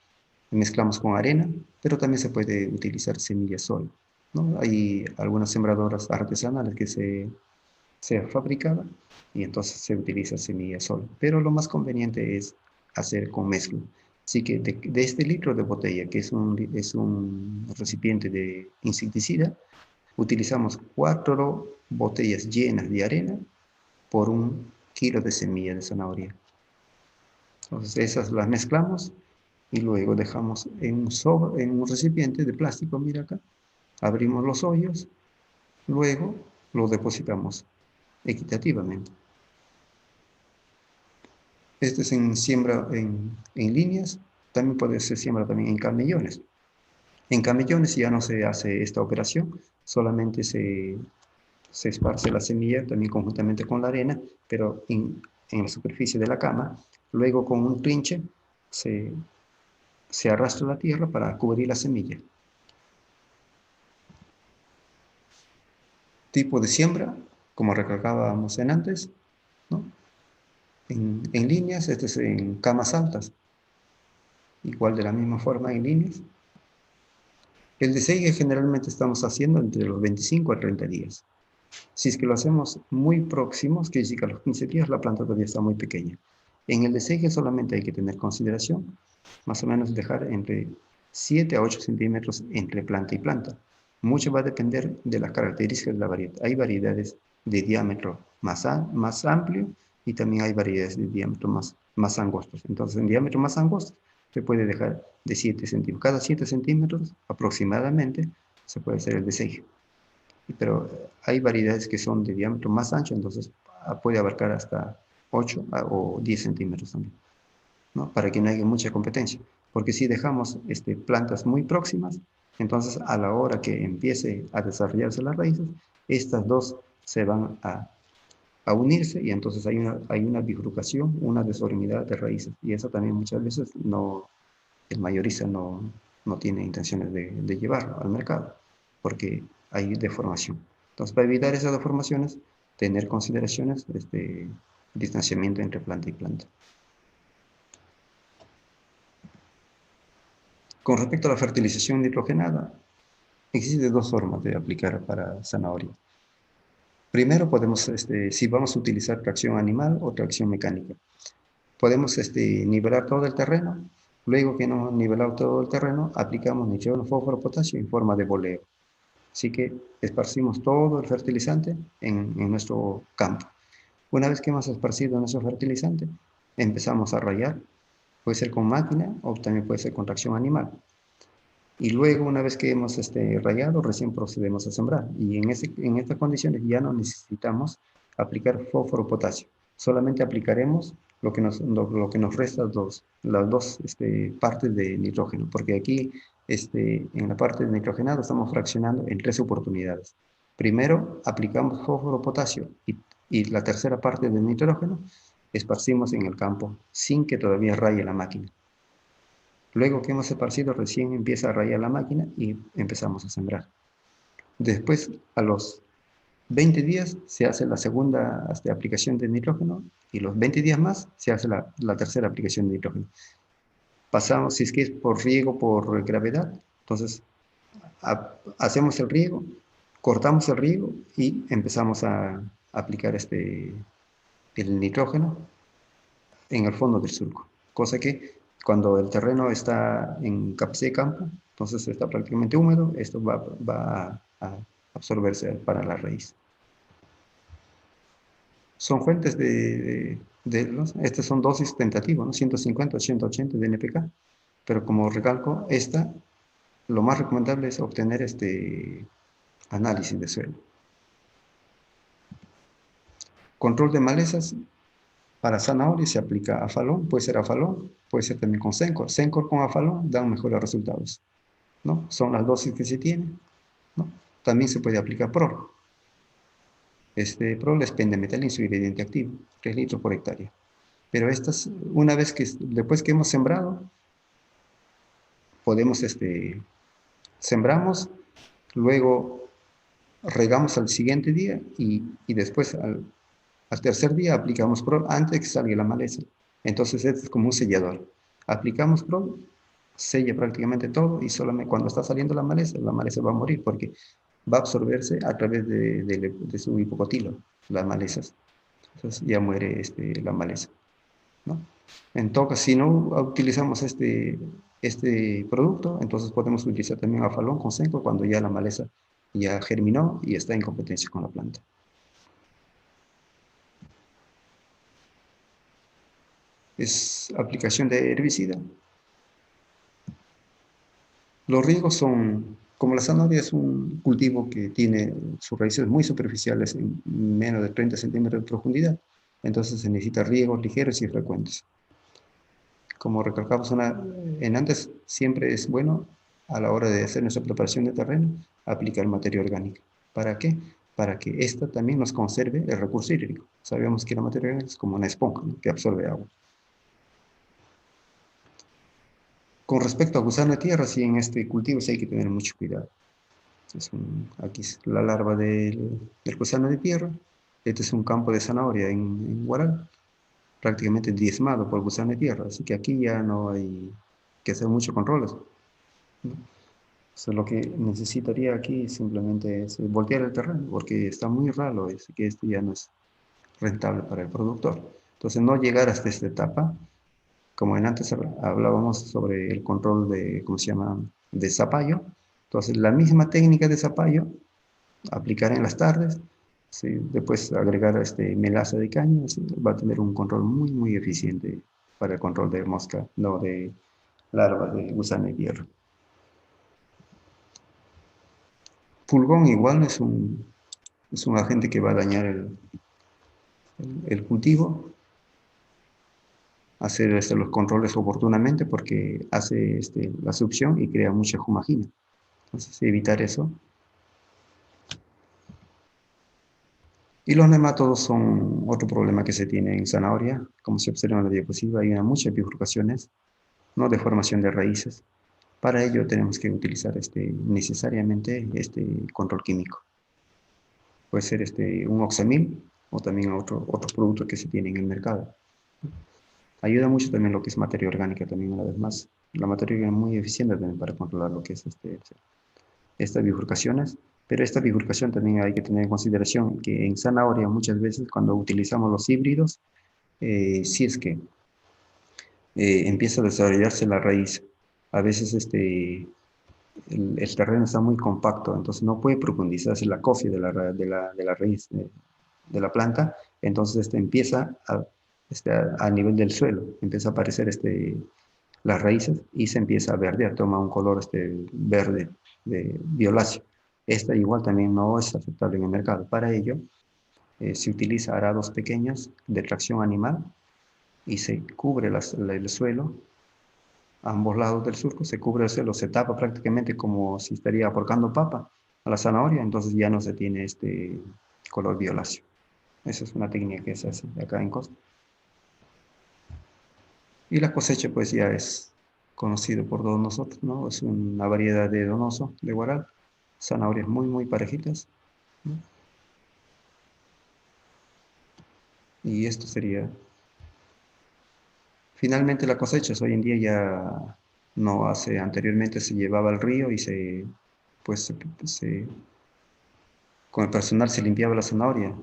mezclamos con arena, pero también se puede utilizar semilla sola, ¿no? Hay algunas sembradoras artesanales que se fabrican y entonces se utiliza semilla sola, pero lo más conveniente es hacer con mezcla. Así que de este litro de botella, que es un recipiente de insecticida, utilizamos 4 botellas llenas de arena por 1 kilo de semilla de zanahoria. Entonces esas las mezclamos y luego dejamos en un recipiente de plástico, mira acá, abrimos los hoyos, luego lo depositamos equitativamente. Este es en siembra en líneas, también puede ser siembra también en camellones. En camellones ya no se hace esta operación, solamente se esparce la semilla también conjuntamente con la arena, pero en la superficie de la cama. Luego con un trinche se arrastra la tierra para cubrir la semilla. Tipo de siembra, como recalcábamos antes, ¿no? En líneas, este es en camas altas. Igual de la misma forma en líneas. El deseigue generalmente estamos haciendo entre los 25 a 30 días. Si es que lo hacemos muy próximos, que decir que a los 15 días la planta todavía está muy pequeña. En el deseigue solamente hay que tener consideración, más o menos dejar entre 7 a 8 centímetros entre planta y planta. Mucho va a depender de las características de la variedad. Hay variedades de diámetro más amplio y también hay variedades de diámetro más angostos. Entonces, en diámetro más angosto se puede dejar de 7 centímetros. Cada 7 centímetros aproximadamente se puede hacer el deseigue. Pero hay variedades que son de diámetro más ancho, entonces puede abarcar hasta 8 o 10 centímetros también, ¿no? Para que no haya mucha competencia. Porque si dejamos plantas muy próximas, entonces a la hora que empiece a desarrollarse las raíces, estas dos se van a unirse y entonces hay una bifurcación, una deformidad de raíces. Y eso también muchas veces el mayorista no tiene intenciones de llevarlo al mercado, porque hay deformación. Entonces, para evitar esas deformaciones, tener consideraciones, distanciamiento entre planta y planta. Con respecto a la fertilización nitrogenada, existen dos formas de aplicar para zanahoria. Primero podemos, si vamos a utilizar tracción animal o tracción mecánica, podemos nivelar todo el terreno. Luego que hemos nivelado todo el terreno, aplicamos nitrógeno, fósforo, potasio en forma de boleo. Así que esparcimos todo el fertilizante en nuestro campo. Una vez que hemos esparcido nuestro fertilizante, empezamos a rayar. Puede ser con máquina o también puede ser con tracción animal. Y luego, una vez que hemos rayado, recién procedemos a sembrar. Y en estas condiciones ya no necesitamos aplicar fósforo potasio. Solamente aplicaremos lo que nos resta las dos partes de nitrógeno, porque aquí en la parte de nitrogenado estamos fraccionando en tres oportunidades. Primero aplicamos fósforo potasio y la tercera parte del nitrógeno esparcimos en el campo sin que todavía raye la máquina. Luego que hemos esparcido, recién empieza a rayar la máquina y empezamos a sembrar. Después, a los 20 días, se hace la segunda aplicación de nitrógeno y los 20 días más se hace la tercera aplicación de nitrógeno. Pasamos, si es que es por riego, por gravedad, entonces hacemos el riego, cortamos el riego y empezamos a aplicar el nitrógeno en el fondo del surco. Cosa que cuando el terreno está en capacidad de campo, entonces está prácticamente húmedo, esto va a absorberse para la raíz. Son fuentes estas son dosis tentativas, ¿no? 150, 180 de NPK, pero como recalco, lo más recomendable es obtener análisis de suelo. Control de malezas. Para zanahoria se aplica afalón, puede ser también con Sencor. Sencor con afalón dan mejores resultados, ¿no? Son las dosis que se tienen, ¿no? También se puede aplicar PROL. PROL es pendimetal en su ingrediente activo, 3 litros por hectárea. Pero después que hemos sembrado, podemos, sembramos, luego regamos al siguiente día y después al tercer día aplicamos PROL antes de que salga la maleza. Entonces es como un sellador. Aplicamos PROL, sella prácticamente todo y solamente cuando está saliendo la maleza va a morir porque va a absorberse a través de su hipocotilo, las malezas. Entonces ya muere la maleza, ¿no? En todo caso, si no utilizamos este producto, entonces podemos utilizar también afalón con Sencor cuando ya la maleza ya germinó y está en competencia con la planta. Es aplicación de herbicida. Los riegos son, como la zanahoria es un cultivo que tiene sus raíces muy superficiales en menos de 30 centímetros de profundidad, entonces se necesita riegos ligeros y frecuentes. Como recalcamos en antes, siempre es bueno a la hora de hacer nuestra preparación de terreno, aplicar materia orgánica. ¿Para qué? Para que ésta también nos conserve el recurso hídrico. Sabemos que la materia orgánica es como una esponja, ¿no?, que absorbe agua. Con respecto a gusano de tierra, sí, en este cultivo sí hay que tener mucho cuidado. Aquí es la larva del gusano de tierra. Este es un campo de zanahoria en Huaral, prácticamente diezmado por gusano de tierra, así que aquí ya no hay que hacer muchos controles, ¿no? O sea, lo que necesitaría aquí simplemente es voltear el terreno, porque está muy raro, es que esto ya no es rentable para el productor. Entonces, no llegar hasta esta etapa, como en antes hablábamos sobre el control ¿cómo se llama?, de zapallo. Entonces, la misma técnica de zapallo, aplicar en las tardes, ¿sí?, después agregar melaza de caña, ¿sí?, va a tener un control muy, muy eficiente para el control de mosca, no de larvas de gusano de tierra. Pulgón igual es un agente que va a dañar el cultivo. Hacer los controles oportunamente porque hace la succión y crea mucha humagina. Entonces, evitar eso. Y los nematodos son otro problema que se tiene en zanahoria. Como se observa en la diapositiva, hay muchas bifurcaciones, no de formación de raíces. Para ello tenemos que utilizar necesariamente control químico. Puede ser un oxamil o también otro producto que se tiene en el mercado. Ayuda mucho también lo que es materia orgánica también una vez más. la materia orgánica muy eficiente también para controlar lo que es estas bifurcaciones. Pero esta bifurcación también hay que tener en consideración que en zanahoria muchas veces cuando utilizamos los híbridos, si es que empieza a desarrollarse la raíz, a veces el terreno está muy compacto, entonces no puede profundizarse la cofia de la raíz de la planta, entonces empieza a nivel del suelo, empieza a aparecer las raíces y se empieza a verdear, toma un color verde, violáceo. Esta igual también no es aceptable en el mercado. Para ello, se utiliza arados pequeños de tracción animal y se cubre el suelo, a ambos lados del surco, se cubre el suelo, se tapa prácticamente como si estaría aporcando papa a la zanahoria, entonces ya no se tiene este color violáceo. Esa es una técnica que se hace acá en Costa. Y la cosecha pues ya es conocido por todos nosotros, ¿no? Es una variedad de donoso, de guaral, zanahorias muy, muy parejitas, ¿no? Y esto sería. Finalmente la cosecha, hoy en día ya no hace, anteriormente se llevaba al río y pues, con el personal se limpiaba la zanahoria,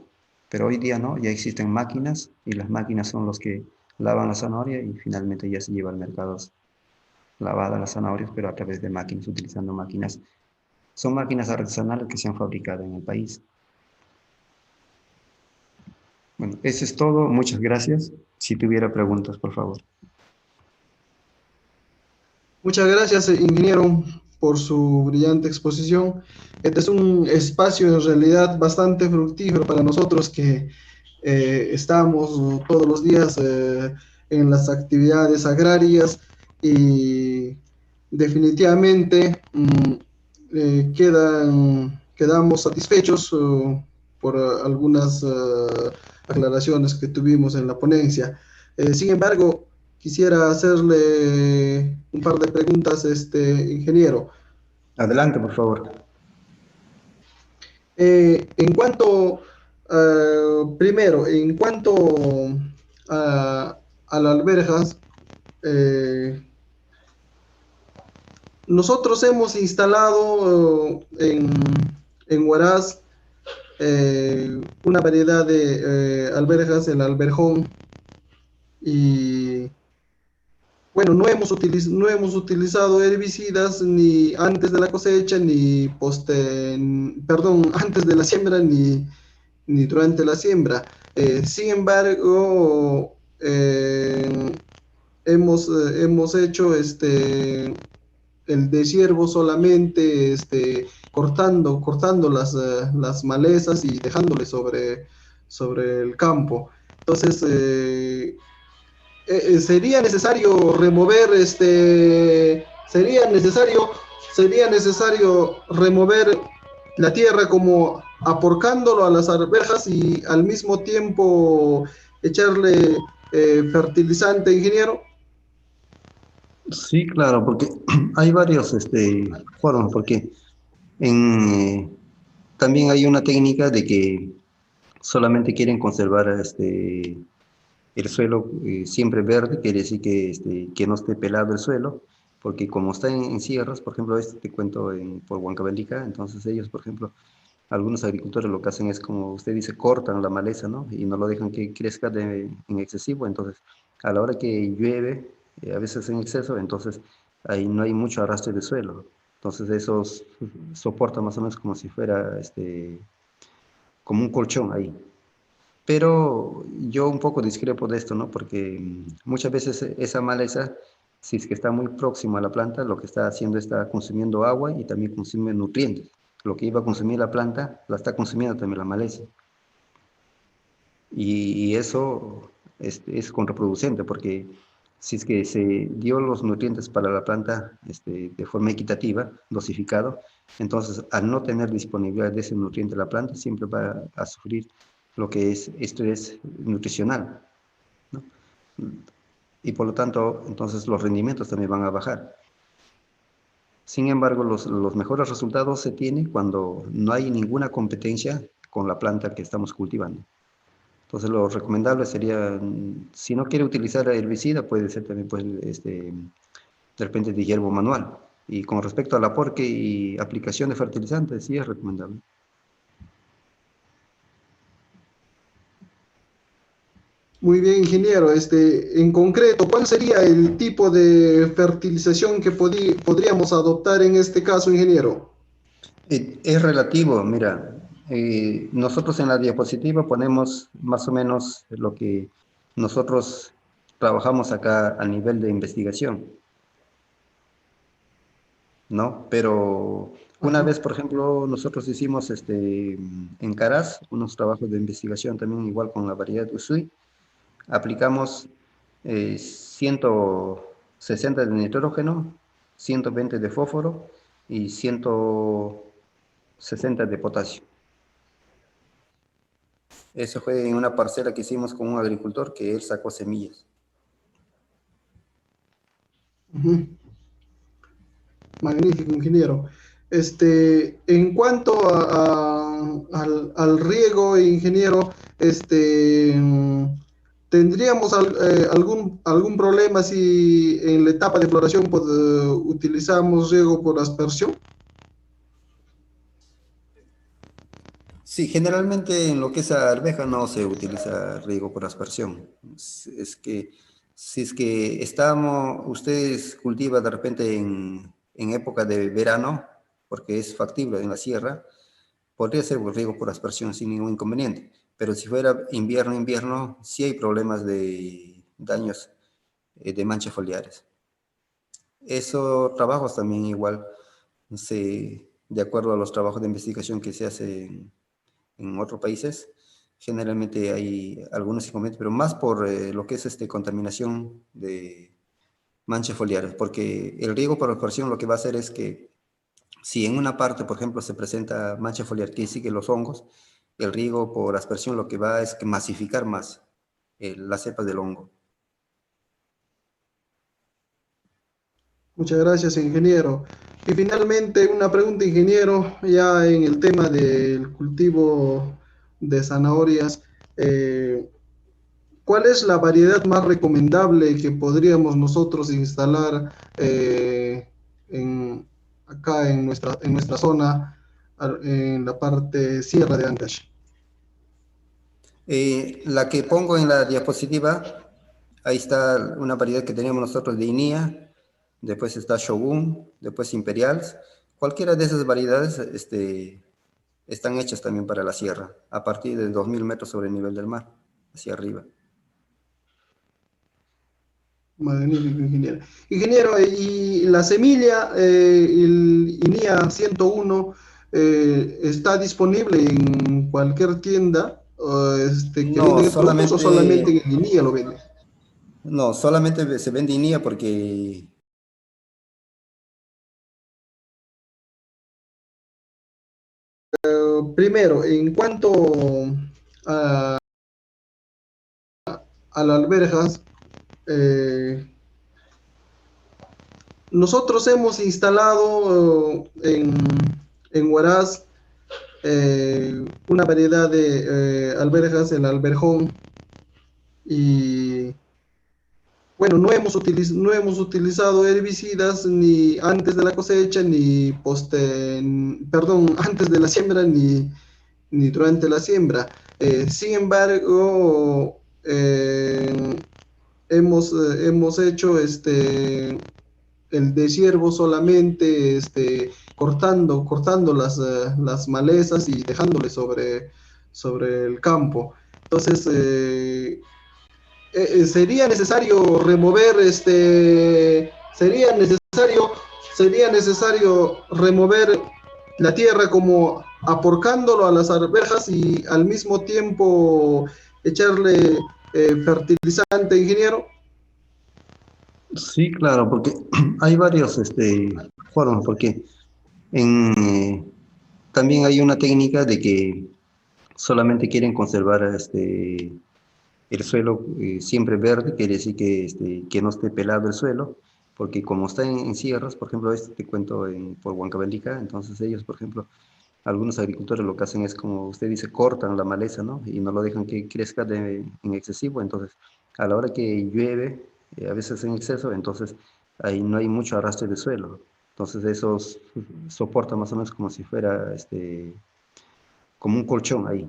pero hoy día no, ya existen máquinas y las máquinas son los que lavan la zanahoria y finalmente ya se lleva al mercado lavada las zanahorias, pero a través de máquinas, utilizando máquinas. Son máquinas artesanales que se han fabricado en el país. Bueno, eso es todo. Muchas gracias. Si tuviera preguntas, por favor. Muchas gracias, ingeniero, por su brillante exposición. Este es un espacio en realidad bastante fructífero para nosotros que estamos todos los días en las actividades agrarias y definitivamente quedamos satisfechos por algunas aclaraciones que tuvimos en la ponencia. Sin embargo, quisiera hacerle un par de preguntas, ingeniero. Adelante, por favor. En cuanto, primero, en cuanto a las alberjas, eh, nosotros hemos instalado en Huaraz una variedad de alberjas, el alberjón, y bueno, no hemos utilizado herbicidas ni antes de la cosecha, ni perdón, antes de la siembra, ni durante la siembra. Sin embargo, hemos hecho el desiervo solamente cortando las malezas y dejándoles sobre el campo. Entonces, sería necesario remover sería necesario remover la tierra como aporcándolo a las arvejas y al mismo tiempo echarle fertilizante, ingeniero. Sí, claro, porque hay varios formas, porque en, también hay una técnica de que solamente quieren conservar el suelo siempre verde, quiere decir que no esté pelado el suelo, porque como está en sierras, por ejemplo, te cuento por Huancavelica, entonces ellos, por ejemplo, algunos agricultores lo que hacen es, como usted dice, cortan la maleza, ¿no? Y no lo dejan que crezca en excesivo, entonces a la hora que llueve, a veces en exceso, entonces ahí no hay mucho arrastre de suelo, entonces eso soporta más o menos como si fuera como un colchón ahí. Pero yo un poco discrepo de esto, ¿no? Porque muchas veces esa maleza, si es que está muy próximo a la planta, lo que está haciendo está consumiendo agua y también consume nutrientes. Lo que iba a consumir la planta, la está consumiendo también la maleza. Y eso es contraproducente porque si es que se dio los nutrientes para la planta de forma equitativa, dosificado, entonces al no tener disponibilidad de ese nutriente la planta siempre va a sufrir lo que es estrés nutricional, ¿no? Y por lo tanto, entonces los rendimientos también van a bajar. Sin embargo, los mejores resultados se tienen cuando no hay ninguna competencia con la planta que estamos cultivando. Entonces, lo recomendable sería, si no quiere utilizar herbicida, puede ser también pues, de repente de hierbo manual. Y con respecto al aporte y aplicación de fertilizantes, sí es recomendable. Muy bien, ingeniero. En concreto, ¿cuál sería el tipo de fertilización que podríamos adoptar en este caso, ingeniero? Es relativo, mira, nosotros en la diapositiva ponemos más o menos lo que nosotros trabajamos acá a nivel de investigación, ¿no? Pero una Ajá. vez, por ejemplo, nosotros hicimos en Caraz unos trabajos de investigación también igual con la variedad Usui, aplicamos 160 de nitrógeno, 120 de fósforo y 160 de potasio. Eso fue en una parcela que hicimos con un agricultor que él sacó semillas. Ujú. Magnífico, ingeniero. En cuanto al riego, ingeniero, ¿tendríamos algún problema si en la etapa de floración utilizamos riego por aspersión? Sí, generalmente en lo que es arveja no se utiliza riego por aspersión. Es que si es que ustedes cultivan de repente en época de verano, porque es factible en la sierra, podría ser riego por aspersión sin ningún inconveniente. Pero si fuera invierno, sí hay problemas de daños de manchas foliares. Esos trabajos también igual, de acuerdo a los trabajos de investigación que se hacen en otros países, generalmente hay algunos inconvenientes, pero más por lo que es contaminación de manchas foliares, porque el riego por aspersión lo que va a hacer es que si en una parte, por ejemplo, se presenta mancha foliar que sigue los hongos, el riego por aspersión lo que va es que masificar más las cepas del hongo. Muchas gracias, ingeniero. Y finalmente, una pregunta, ingeniero, ya en el tema del cultivo de zanahorias. ¿Cuál es la variedad más recomendable que podríamos nosotros instalar acá en nuestra zona, en la parte sierra de Ancash? La que pongo en la diapositiva, ahí está una variedad que teníamos nosotros de Inia, después está Shogun, después Imperials. Cualquiera de esas variedades están hechas también para la sierra, a partir de 2000 metros sobre el nivel del mar, hacia arriba. Magnífico, ingeniero. Ingeniero, y la semilla, el INIA 101, ¿está disponible en cualquier tienda que No, venden el producto o solamente solamente, en el INIA lo venden? no, solamente se vende Inia porque Primero, en cuanto a, a las alberjas, eh, nosotros hemos instalado en Huaraz una variedad de alberjas, el alberjón, y bueno, no hemos utilizado herbicidas ni antes de la cosecha, perdón, antes de la siembra, ni durante la siembra. Sin embargo, hemos hecho el desiervo solamente cortando las malezas y dejándoles sobre el campo. Entonces, sería necesario remover sería necesario remover la tierra como aporcándolo a las arvejas y al mismo tiempo echarle fertilizante, ingeniero. sí, claro, porque hay varios formas, porque en, también hay una técnica de que solamente quieren conservar el suelo siempre verde, quiere decir que no esté pelado el suelo, porque como está en sierras, por ejemplo, te cuento por Huancavelica, entonces ellos, por ejemplo, algunos agricultores lo que hacen es, como usted dice, cortan la maleza, ¿no? Y no lo dejan que crezca en excesivo, entonces a la hora que llueve, a veces en exceso, entonces ahí no hay mucho arrastre de suelo. Entonces eso soporta más o menos como si fuera como un colchón ahí.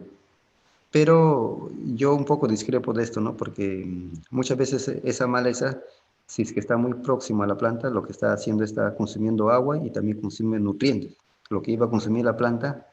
Pero yo un poco discrepo de esto, ¿no? Porque muchas veces esa maleza, si es que está muy próximo a la planta, lo que está haciendo está consumiendo agua y también consume nutrientes. Lo que iba a consumir la planta